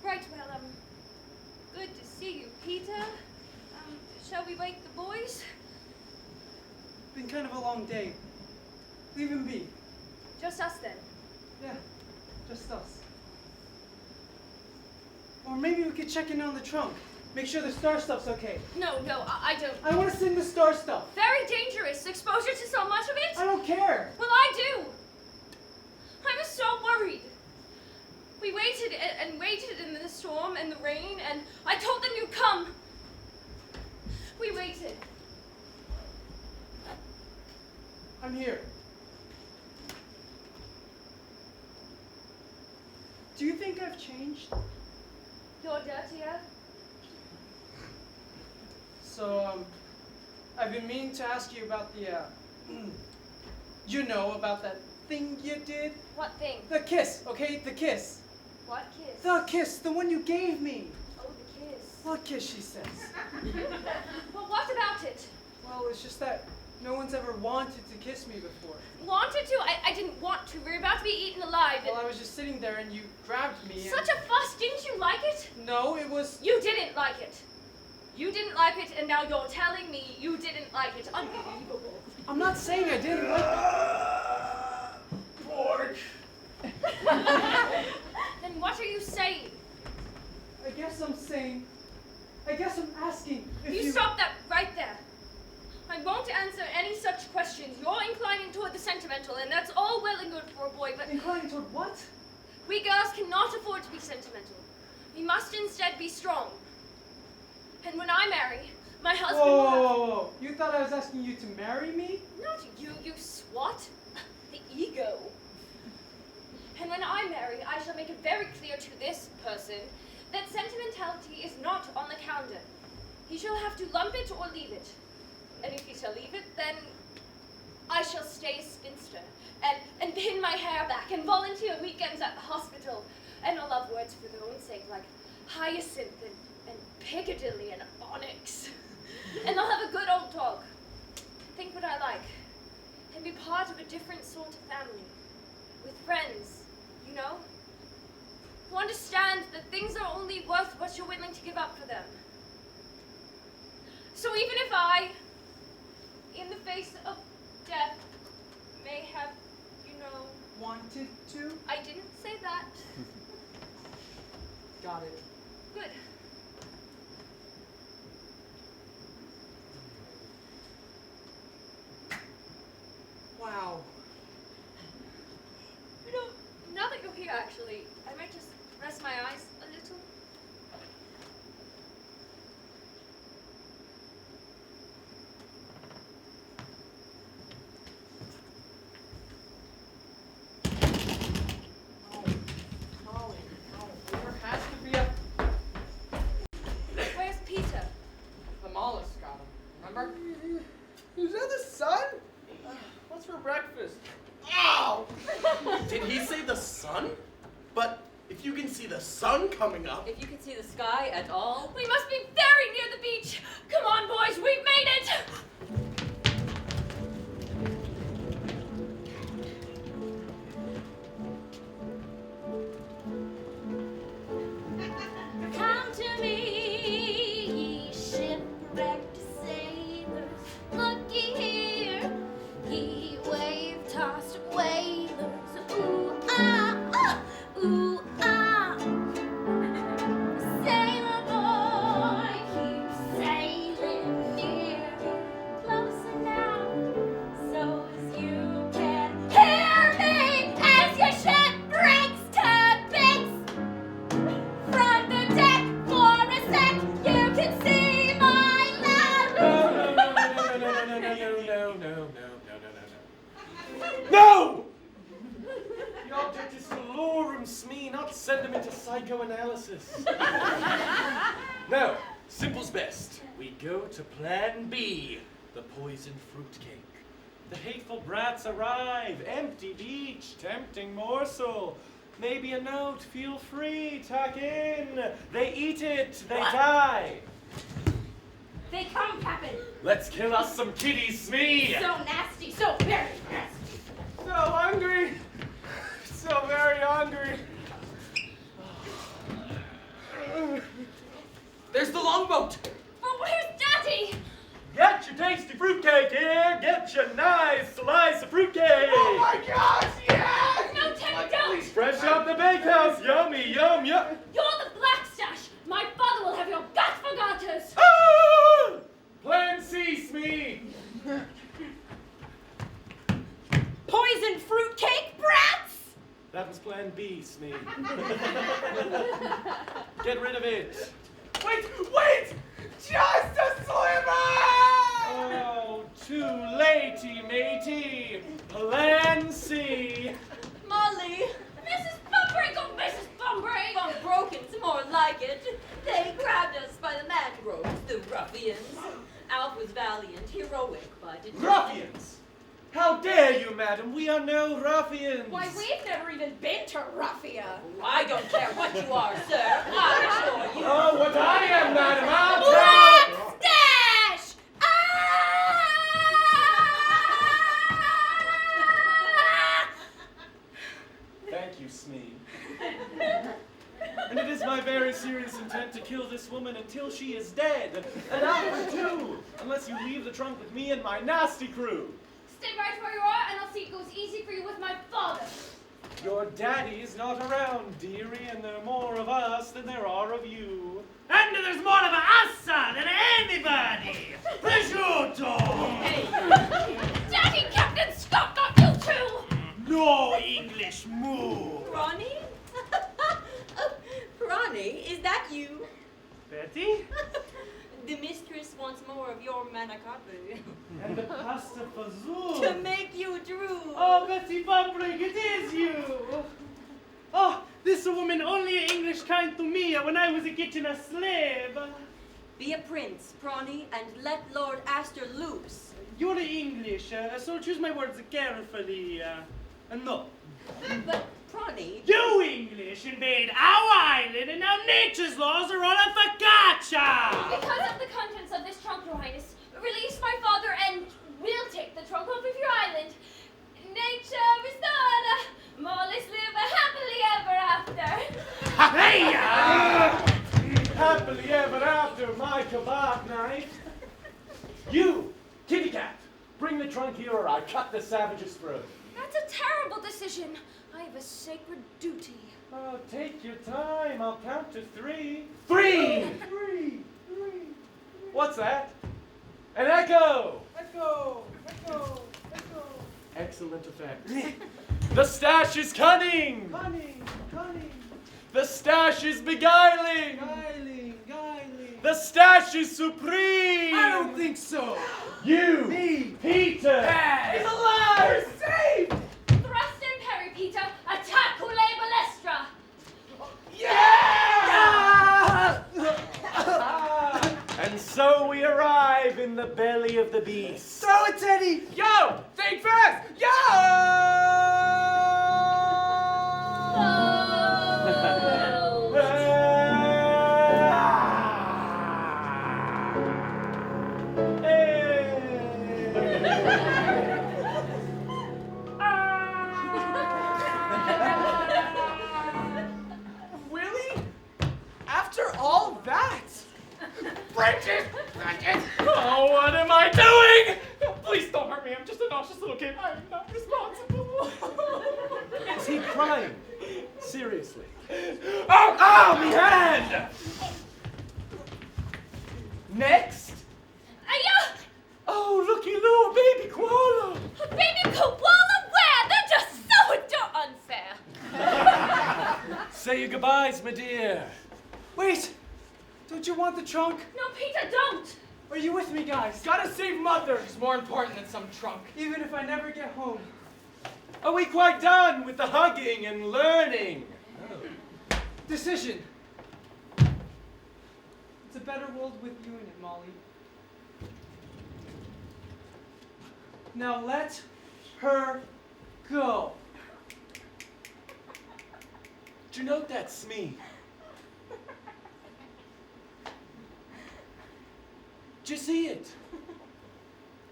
Right, well, good to see you, Peter. Shall we wake the boys? Been kind of a long day. Leave him be. Just us then. Yeah, just us. Or maybe we could check in on the trunk. Make sure the star stuff's okay. No, I don't. I want to sing the star stuff. Very dangerous. Exposure to so much of it? I don't care. Well, I and waited in the storm and the rain, and I told them you'd come. We waited. I'm here. Do you think I've changed? You're dirtier. So, I've been meaning to ask you about the, you know, about that thing you did? What thing? The kiss, okay? The kiss. What kiss? The kiss, the one you gave me. Oh, the kiss. The kiss, she says. Well, what about it? Well, it's just that no one's ever wanted to kiss me before. Wanted to? I didn't want to. We were about to be eaten alive. Well, I was just sitting there and you grabbed me. Such a fuss. Didn't you like it? No, it was... You didn't like it. You didn't like it, and now you're telling me you didn't like it. Unbelievable. I'm not saying I didn't like it. Pork. Then what are you saying? I guess I'm asking if You stop that right there. I won't answer any such questions. You're inclining toward the sentimental, and that's all well and good for a boy, but... Inclining toward what? We girls cannot afford to be sentimental. We must instead be strong. And when I marry, my husband will have... Whoa. You thought I was asking you to marry me? Not you, you swat. The ego. And when I marry, I shall make it very clear to this person that sentimentality is not on the calendar. He shall have to lump it or leave it. And if he shall leave it, then I shall stay a spinster and pin my hair back and volunteer weekends at the hospital. And I'll love words for their own sake, like hyacinth and Piccadilly and onyx. And I'll have a good old dog. Think what I like. And be part of a different sort of family. With friends, you know? Who understand that things are only worth what you're willing to give up for them. So even if I, in the face of death, may have, you know... Wanted to? I didn't say that. Got it. Good. Wow. You know, now that you're here, actually, I might just rest my eyes a little. There has to be a... Where's Peter? The mollusk got him, remember? Is that the sun? What's for breakfast? Ow! Did he say the sun? But if you can see the sun coming up... If you can see the sky at all. We must be very near the beach. Come on, boys, we've made it. Come to me, ye shipwrecked sailors. Looky here, ye wave-tossed whalers. Ooh ah, ah, ooh ah. Sailor boy, keep sailing near, closer now, so as you can hear me as your ship breaks to bits. From the deck for a sec, you can see my love. No! The object is to lure Smee, not send him into psychoanalysis. No, simple's best. We go to plan B, the poisoned fruitcake. The hateful brats arrive, empty beach, tempting morsel. Maybe a note, feel free, tuck in. They eat it, they die. They come, Captain. Let's kill us some kitties, Smee. So nasty, so very nasty. So hungry. So very hungry. There's the longboat. But where's Daddy? Get your tasty fruitcake here. Get your nice slice of fruitcake. Oh my gosh, yes! No, Teddy, don't. Fresh out the bakehouse. Yummy, yum, yum. You're the black stash. My father will have your gut for garters. Ah! Plan C, Smee. That was plan B, Smee. Get rid of it. Wait! Just a sliver! Oh, too latey, matey. Plan C. Molly! Mrs. Bumbrick, oh, Mrs. Bumbrick! Bumbroken's more like it. They grabbed us by the mangroves, the ruffians. Alf was valiant, heroic, but it Ruffians! How dare you, madam? We are no ruffians. Why, we've never even been to Ruffia. I don't care what you are, sir. I'm sure you. Oh, what I am, madam, I'll tell. Stash! Thank you, Smee. And it is my very serious intent to kill this woman until she is dead. And Alfred too, unless you leave the trunk with me and my nasty crew. Stay right where you are, and I'll see it goes easy for you with my father. Your daddy's not around, dearie, and there are more of us than there are of you. And there's more of us than anybody. Prosciutto. Daddy, Captain Scott, not you too! No English move. Ronnie? Ronnie, is that you? Betty? The mistress wants more of your manicotti. And the pasta fazool. To make you drool. Oh, Betty Bumbrick, it is you. Oh, this woman only English kind to me when I was a kitchen a slave. Be a prince, Prawny, and let Lord Astor loose. You're English, so choose my words carefully. No. But, Prawny... You English invade our island, and now nature's laws are on a focaccia! Because of the contents of this trunk, Your Highness, release my father and we'll take the trunk off of your island. Nature restored, Molly's live happily ever after. Hey! Happily ever after, my kebab knife. You, kitty cat, bring the trunk here or I cut the savage's throat. That's a terrible decision. I have a sacred duty. Oh, take your time. I'll count to 3. 3! What's that? An echo! Echo! Excellent effect. The stash is cunning! Cunning! The stash is beguiling! Guiling! The stash is supreme! I don't think so! You! Me! Peter! He's alive! We're safe! Thrust and parry, Peter. Attack Ule Balestra. And so we arrive in the belly of the beast. Throw it, Teddy! Yo! Think fast! Yo! Really? After all that? Bridget! Oh, what am I doing? Please don't hurt me. I'm just a nauseous little kid. I'm not responsible. Is he crying? Seriously. Oh, ow, me hand! Next. Aya! Oh, looky loo, a baby koala. A baby koala where? They're just so unfair. Say your goodbyes, my dear. Wait! Don't you want the trunk? No, Peter, don't. Are you with me, guys? Gotta save Mother. It's more important than some trunk. Even if I never get home. Are we quite done with the hugging and learning? Decision. It's a better world with you in it, Molly. Now let her go. Do you note that, Smee? Do you see it?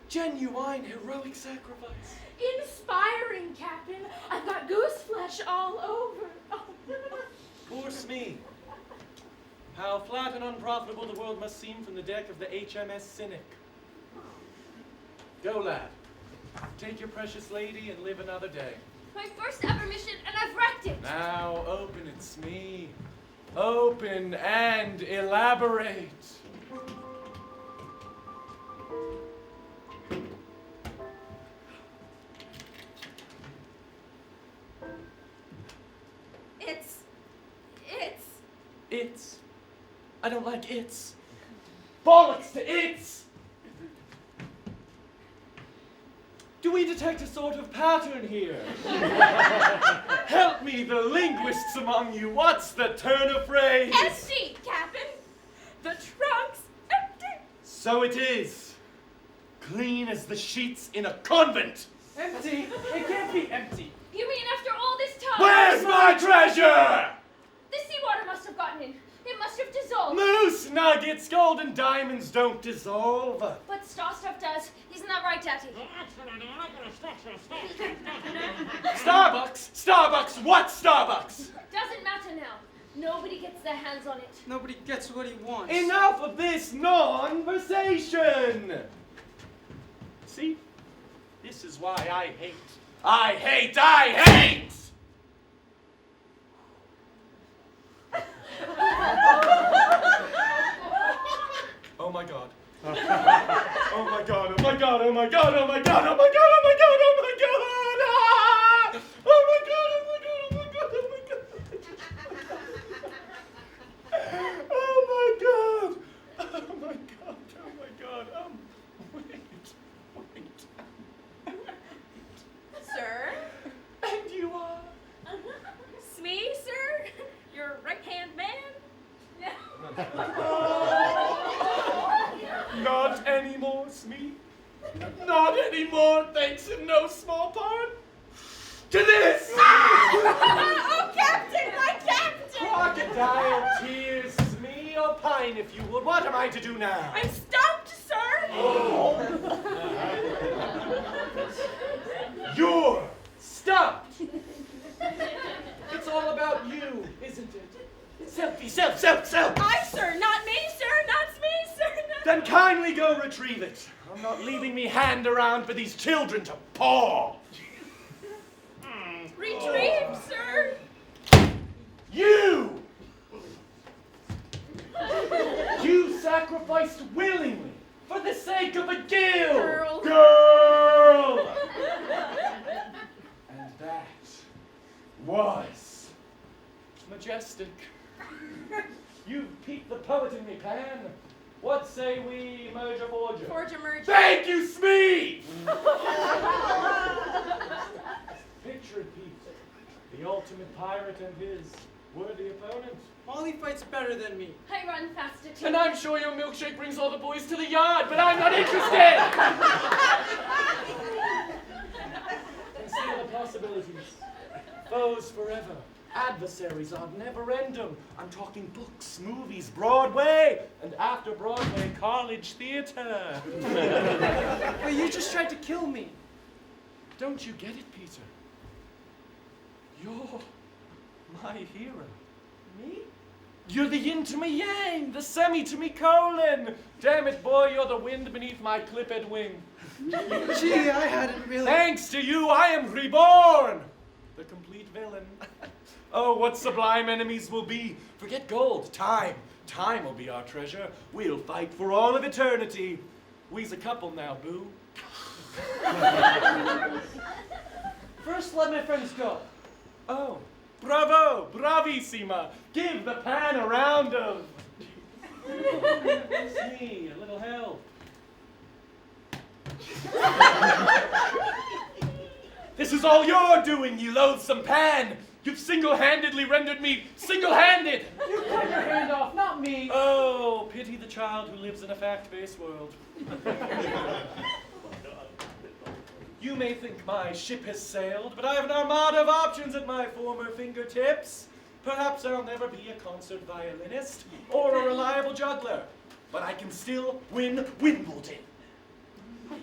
Genuine heroic sacrifice. Inspiring, Captain. I've got goose flesh all over. Poor Smee. How flat and unprofitable the world must seem from the deck of the HMS Cynic. Go, lad. Take your precious lady and live another day. My first ever mission, and I've wrecked it. Now open it, Smee. Open and elaborate. It's. I don't like it's. Bollocks to it's! Do we detect a sort of pattern here? Help me, the linguists among you. What's the turn of phrase? Empty, Captain. The trunk's empty. So it is. Clean as the sheets in a convent. Empty? It can't be empty. You mean after all this time? Where's my treasure? The seawater must have gotten in. It must have dissolved. Moose nuggets, gold and diamonds don't dissolve. But star stuff does. Isn't that right, Daddy? Starbucks, what Starbucks? Doesn't matter now. Nobody gets their hands on it. Nobody gets what he wants. Enough of this non-versation. See? This is why I hate. I hate! Oh my god. Oh my god, oh my god, oh my god, oh my god, oh my god, oh my god, oh my god, oh my god! Ah! Oh my god, oh my god, oh my god, oh my god! Oh my god! Oh my god, oh my god, wait. Sir? And you are? Smee, sir? Your right-hand man? Not anymore, Smee. Not anymore, thanks in no small part to this! Oh, Captain, my Captain! Crocodile tears, Smee, or pine if you would. What am I to do now? I'm stumped, sir! You're stumped! It's all about you, isn't it? Self! I, sir, not me, sir, not me, sir, not... Then kindly go retrieve it. I'm not leaving me hand around for these children to paw. Retrieve, sir! You sacrificed willingly for the sake of a guild. Girl! And that was majestic. You've piqued the poet in me, Pan. What say we merge a forger? Forger merge. Thank you, Smee! Picture it, Pete. The ultimate pirate and his worthy opponent. Molly fights better than me. I run faster too. And I'm sure your milkshake brings all the boys to the yard, but I'm not interested! Consider the possibilities. Foes forever. Adversaries are never-ending. I'm talking books, movies, Broadway, and after Broadway, college theater. But you just tried to kill me. Don't you get it, Peter? You're my hero. Me? You're the yin to me yang, the semi to me colon. Damn it, boy, you're the wind beneath my clipped wing. Gee, I hadn't really... Thanks to you, I am reborn. The complete villain. Oh, what sublime enemies will be. Forget gold, time. Time will be our treasure. We'll fight for all of eternity. We's a couple now, boo. First, let my friends go. Oh, bravo, bravissima. Give the pan a round of... See, a little help. This is all your doing, you loathsome Pan! You've single-handedly rendered me single-handed! You cut your hand off, not me! Oh, pity the child who lives in a fact-based world. You may think my ship has sailed, but I have an armada of options at my former fingertips. Perhaps I'll never be a concert violinist or a reliable juggler, but I can still win Wimbledon.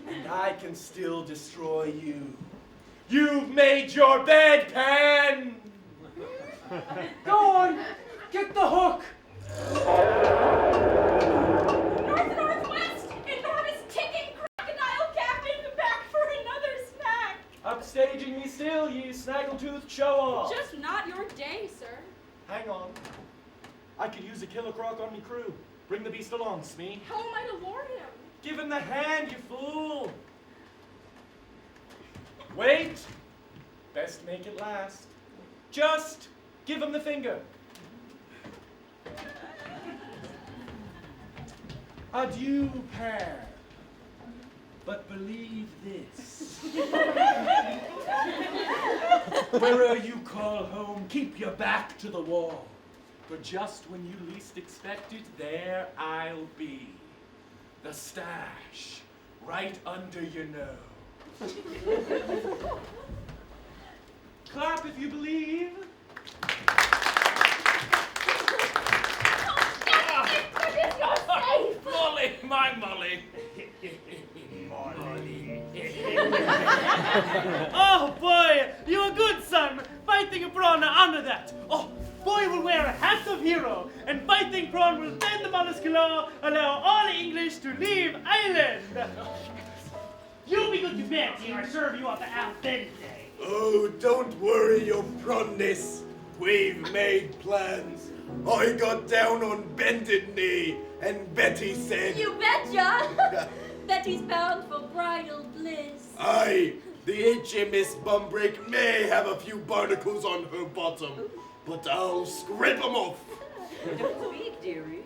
And I can still destroy you. You've made your bed, Pan! Go on! Get the hook! Northwest! Enormous ticking crocodile captain back for another snack! Upstaging me still, ye snaggle-toothed show-off! Just not your day, sir. Hang on. I could use a killer croc on me crew. Bring the beast along, Smee. How am I to lure him? Give him the hand, you fool! Wait! Best make it last. Just Give him the finger. Adieu, pair. But believe this. Wherever you call home, keep your back to the wall. For just when you least expect it, there I'll be. The stash, right under your nose. Clap if you believe. Molly, my Molly. Oh boy, you a good son. Fighting prawn under that. Oh, boy will wear a hat of hero, and fighting prawn will bend the mollusk law, allow all English to leave island. You be good to bed till I serve you up al dente. Oh, don't worry your proneness. We've made plans. I got down on bended knee, and Betty said... You betcha! Betty's bound for bridal bliss. Aye, the HMS Bumbrake may have a few barnacles on her bottom, but I'll scrape them off. Don't speak, dearie.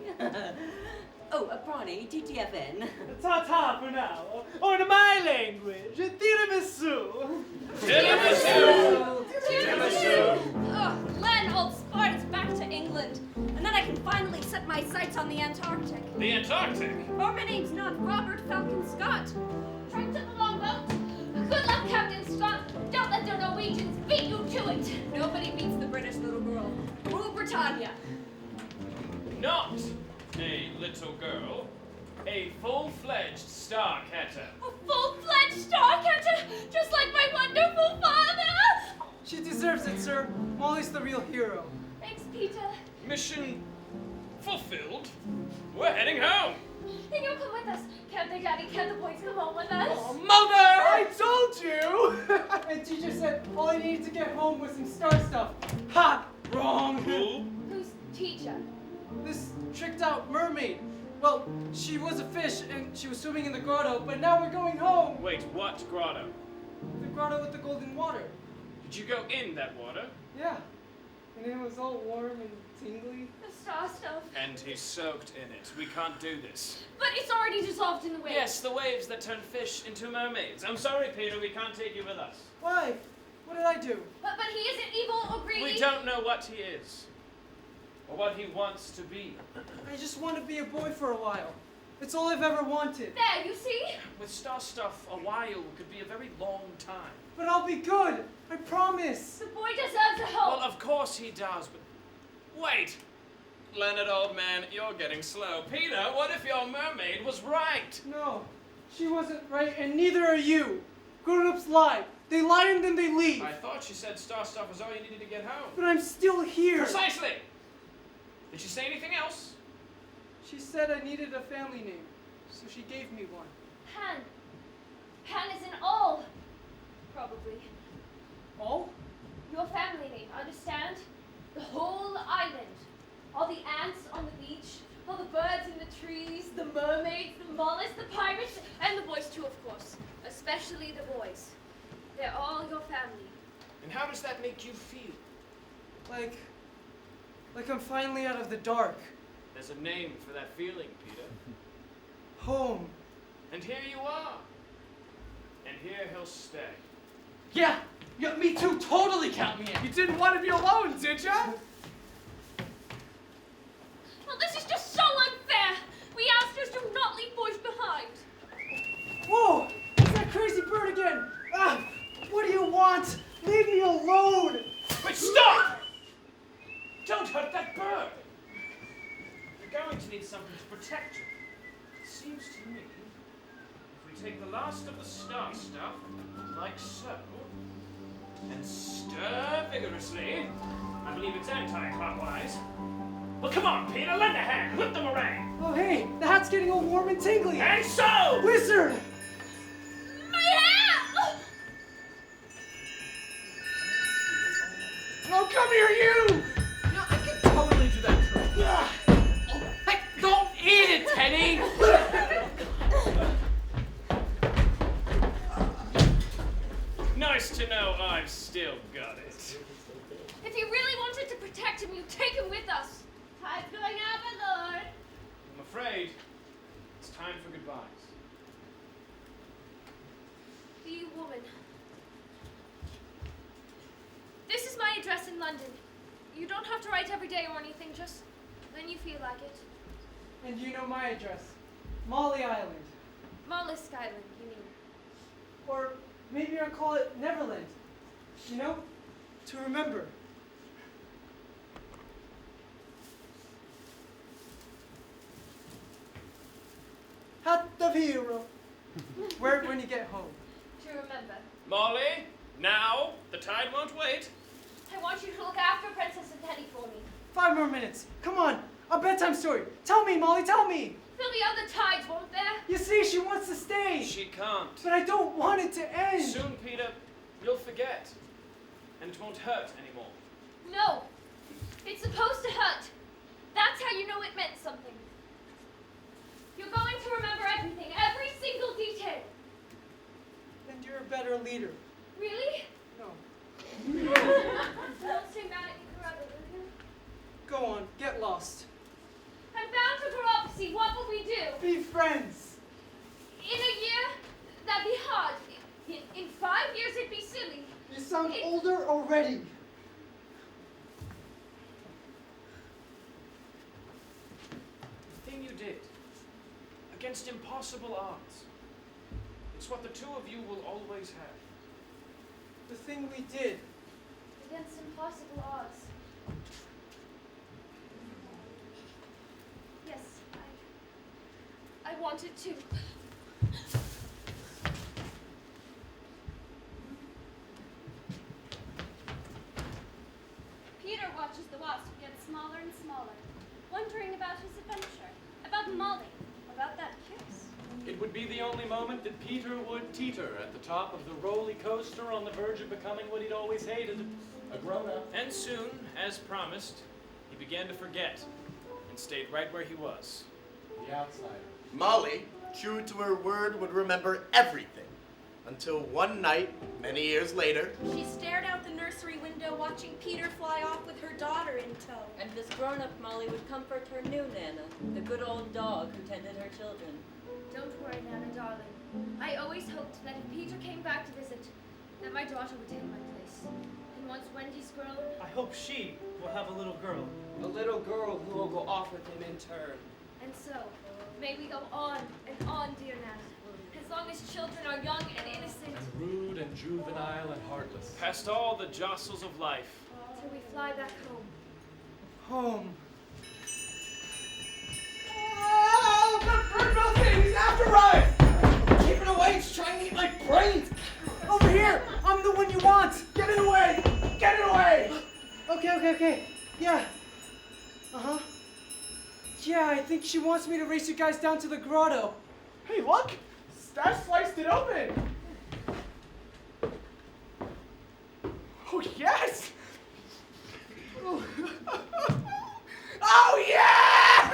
Oh, Bronny, TTFN. Ta-ta for now. Or in my language, tiramisu. Tiramisu! Tiramisu! Ugh, Len, old Spartan's back to England. And then I can finally set my sights on the Antarctic. The Antarctic? Or my name's not Robert Falcon Scott. Try to the longboat. Good luck, Captain Scott. Don't let the Norwegians beat you to it. Nobody beats the British little girl. Rule Britannia. Not a little girl, a full-fledged Starcatcher. A full-fledged Starcatcher, just like my wonderful father. She deserves it, sir. Molly's the real hero. Thanks, Peter. Mission fulfilled. We're heading home. Then you'll come with us. Can't they, Daddy? Can't the boys come home with us? Oh, Mother! I told you! And teacher said all I needed to get home was some star stuff. Ha! Wrong! Who? Who's teacher? This tricked out mermaid. Well, she was a fish and she was swimming in the grotto, but now we're going home. Wait, what grotto? The grotto with the golden water. Did you go in that water? Yeah. And it was all warm and tingly. The star stuff. And he's soaked in it. We can't do this. But it's already dissolved in the waves. Yes, the waves that turn fish into mermaids. I'm sorry, Peter, we can't take you with us. Why? What did I do? But he isn't evil or greedy. We don't know what he is. Or what he wants to be. I just want to be a boy for a while. It's all I've ever wanted. There, you see? With star stuff, a while could be a very long time. But I'll be good. I promise. The boy deserves a home. Well, of course he does, but... Wait! Leonard, old man, you're getting slow. Peter, what if your mermaid was right? No, she wasn't right, and neither are you. Grown-ups lie. They lie and then they leave. I thought she said star stuff was all you needed to get home. But I'm still here. Precisely! Did she say anything else? She said I needed a family name, so she gave me one. Han. Han is in all. Probably. All? Your family name, understand? The whole island. All the ants on the beach, all the birds in the trees, the mermaids, the mollusks, the pirates, and the boys too, of course. Especially the boys. They're all your family. And how does that make you feel? Like I'm finally out of the dark. There's a name for that feeling, Peter. Home. And here you are. And here he'll stay. Yeah, me too. Totally count me in. You didn't want to be alone, did ya? Well, this is just so unfair. We asked us to not leave boys behind. Whoa! It's that crazy bird again! Ah! What do you want? Leave me alone! Wait, stop! Don't hurt that bird. You're going to need something to protect you. It seems to me, if we take the last of the star stuff, like so, and stir vigorously, I believe it's anti-clockwise. Well, come on, Peter, lend a hand. Whip them around. Oh, hey, the hat's getting all warm and tingly. And so! Wizard! My hat! Oh, come here, you! I can totally do that trick. Hey, don't eat it, Teddy! Nice to know I've still got it. If you really wanted to protect him, you'd take him with us. Tide's going out, my lord. I'm afraid it's time for goodbyes. You woman. This is my address in London. You don't have to write every day or anything, just when you feel like it. And you know my address. Molly Island. Mollusk Island, you mean? Or maybe I'll call it Neverland. You know? To remember. Hat of hero. Wear it when you get home. To remember. Molly, now, the tide won't wait. I want you to look after Princess and Teddy for me. 5 more minutes. Come on. A bedtime story. Tell me, Molly, tell me. There'll be other tides, won't there? You see, she wants to stay. She can't. But I don't want it to end. Soon, Peter, you'll forget. And it won't hurt anymore. No. It's supposed to hurt. That's how you know it meant something. You're going to remember everything, every single detail. And you're a better leader. Really? No. Don't stay mad at me forever, will you? Go on. Get lost. I'm bound to grow up. See, what will we do? Be friends. In a year, that'd be hard. In 5 years, it'd be silly. You sound older already. The thing you did, against impossible odds, it's what the two of you will always have. The thing we did. Against impossible odds. Yes, I wanted to. Peter watches the wasp get smaller and smaller, wondering about his adventure, about Molly, about that kiss. It would be the only moment that Peter would teeter at the top of the roller coaster on the verge of becoming what he'd always hated, a grown-up. And soon, as promised, he began to forget and stayed right where he was. The outsider. Molly, true to her word, would remember everything. Until one night, many years later, She stared out the nursery window watching Peter fly off with her daughter in tow. And this grown-up Molly would comfort her new Nana, the good old dog who tended her children. Don't worry, Nana, darling. I always hoped that if Peter came back to visit, that my daughter would take my place. And once Wendy's grown, I hope she will have a little girl. A little girl who will go off with him in turn. and so, may we go on and on, dear Nana, as long as children are young and innocent, And rude and juvenile and heartless. Past all the jostles of life. till we fly back home. Home. Oh, the bird melting! He's after us! Keep it away! He's trying to eat my brains! Over here! I'm the one you want! Get it away! Get it away! Okay. Yeah. Uh-huh. Yeah, I think she wants me to race you guys down to the grotto. Hey, look! Stash sliced it open! Oh, yes! Oh, yeah!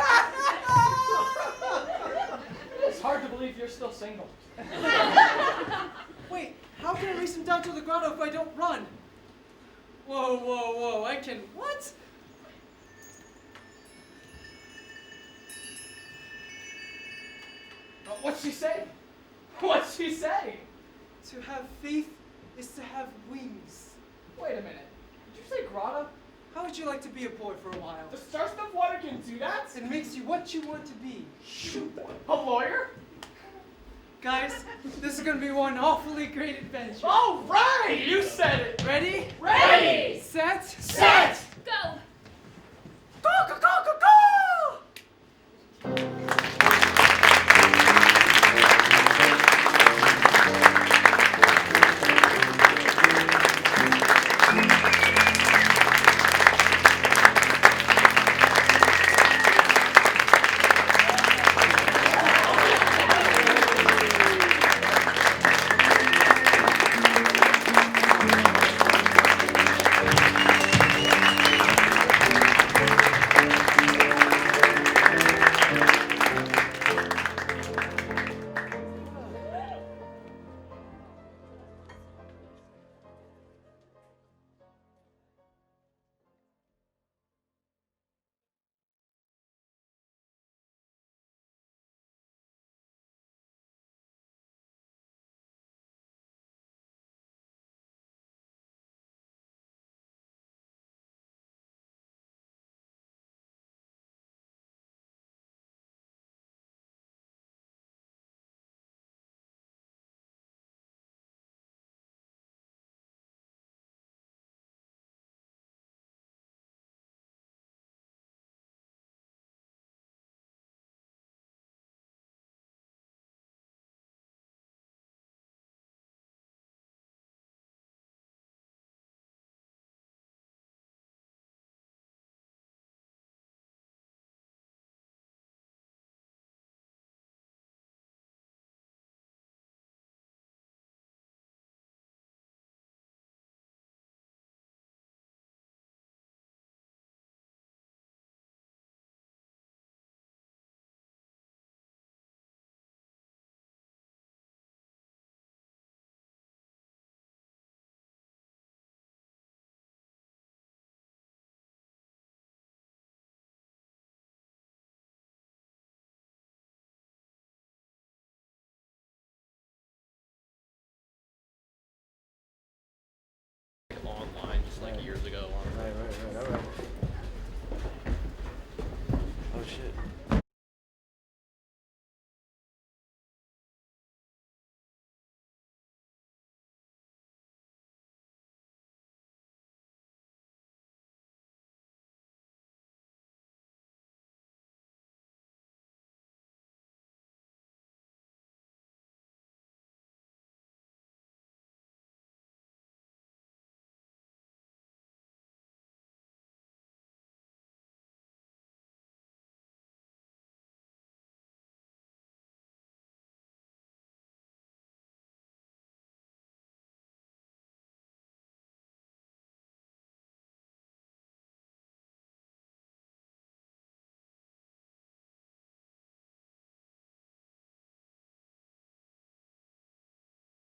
It's hard to believe you're still single. Wait, how can I race him down to the grotto if I don't run? Whoa, I can what? What's she say? What's she say? To have faith is to have wings. Wait a minute. Did you say grotto? How would you like to be a boy for a while? The star stuff water can do that? It makes you what you want to be. Shoot, a lawyer? Guys, this is gonna be one awfully great adventure. All right! You said it. Ready? Ready! Set? Set! Go! Go, go, go, go, go! All right.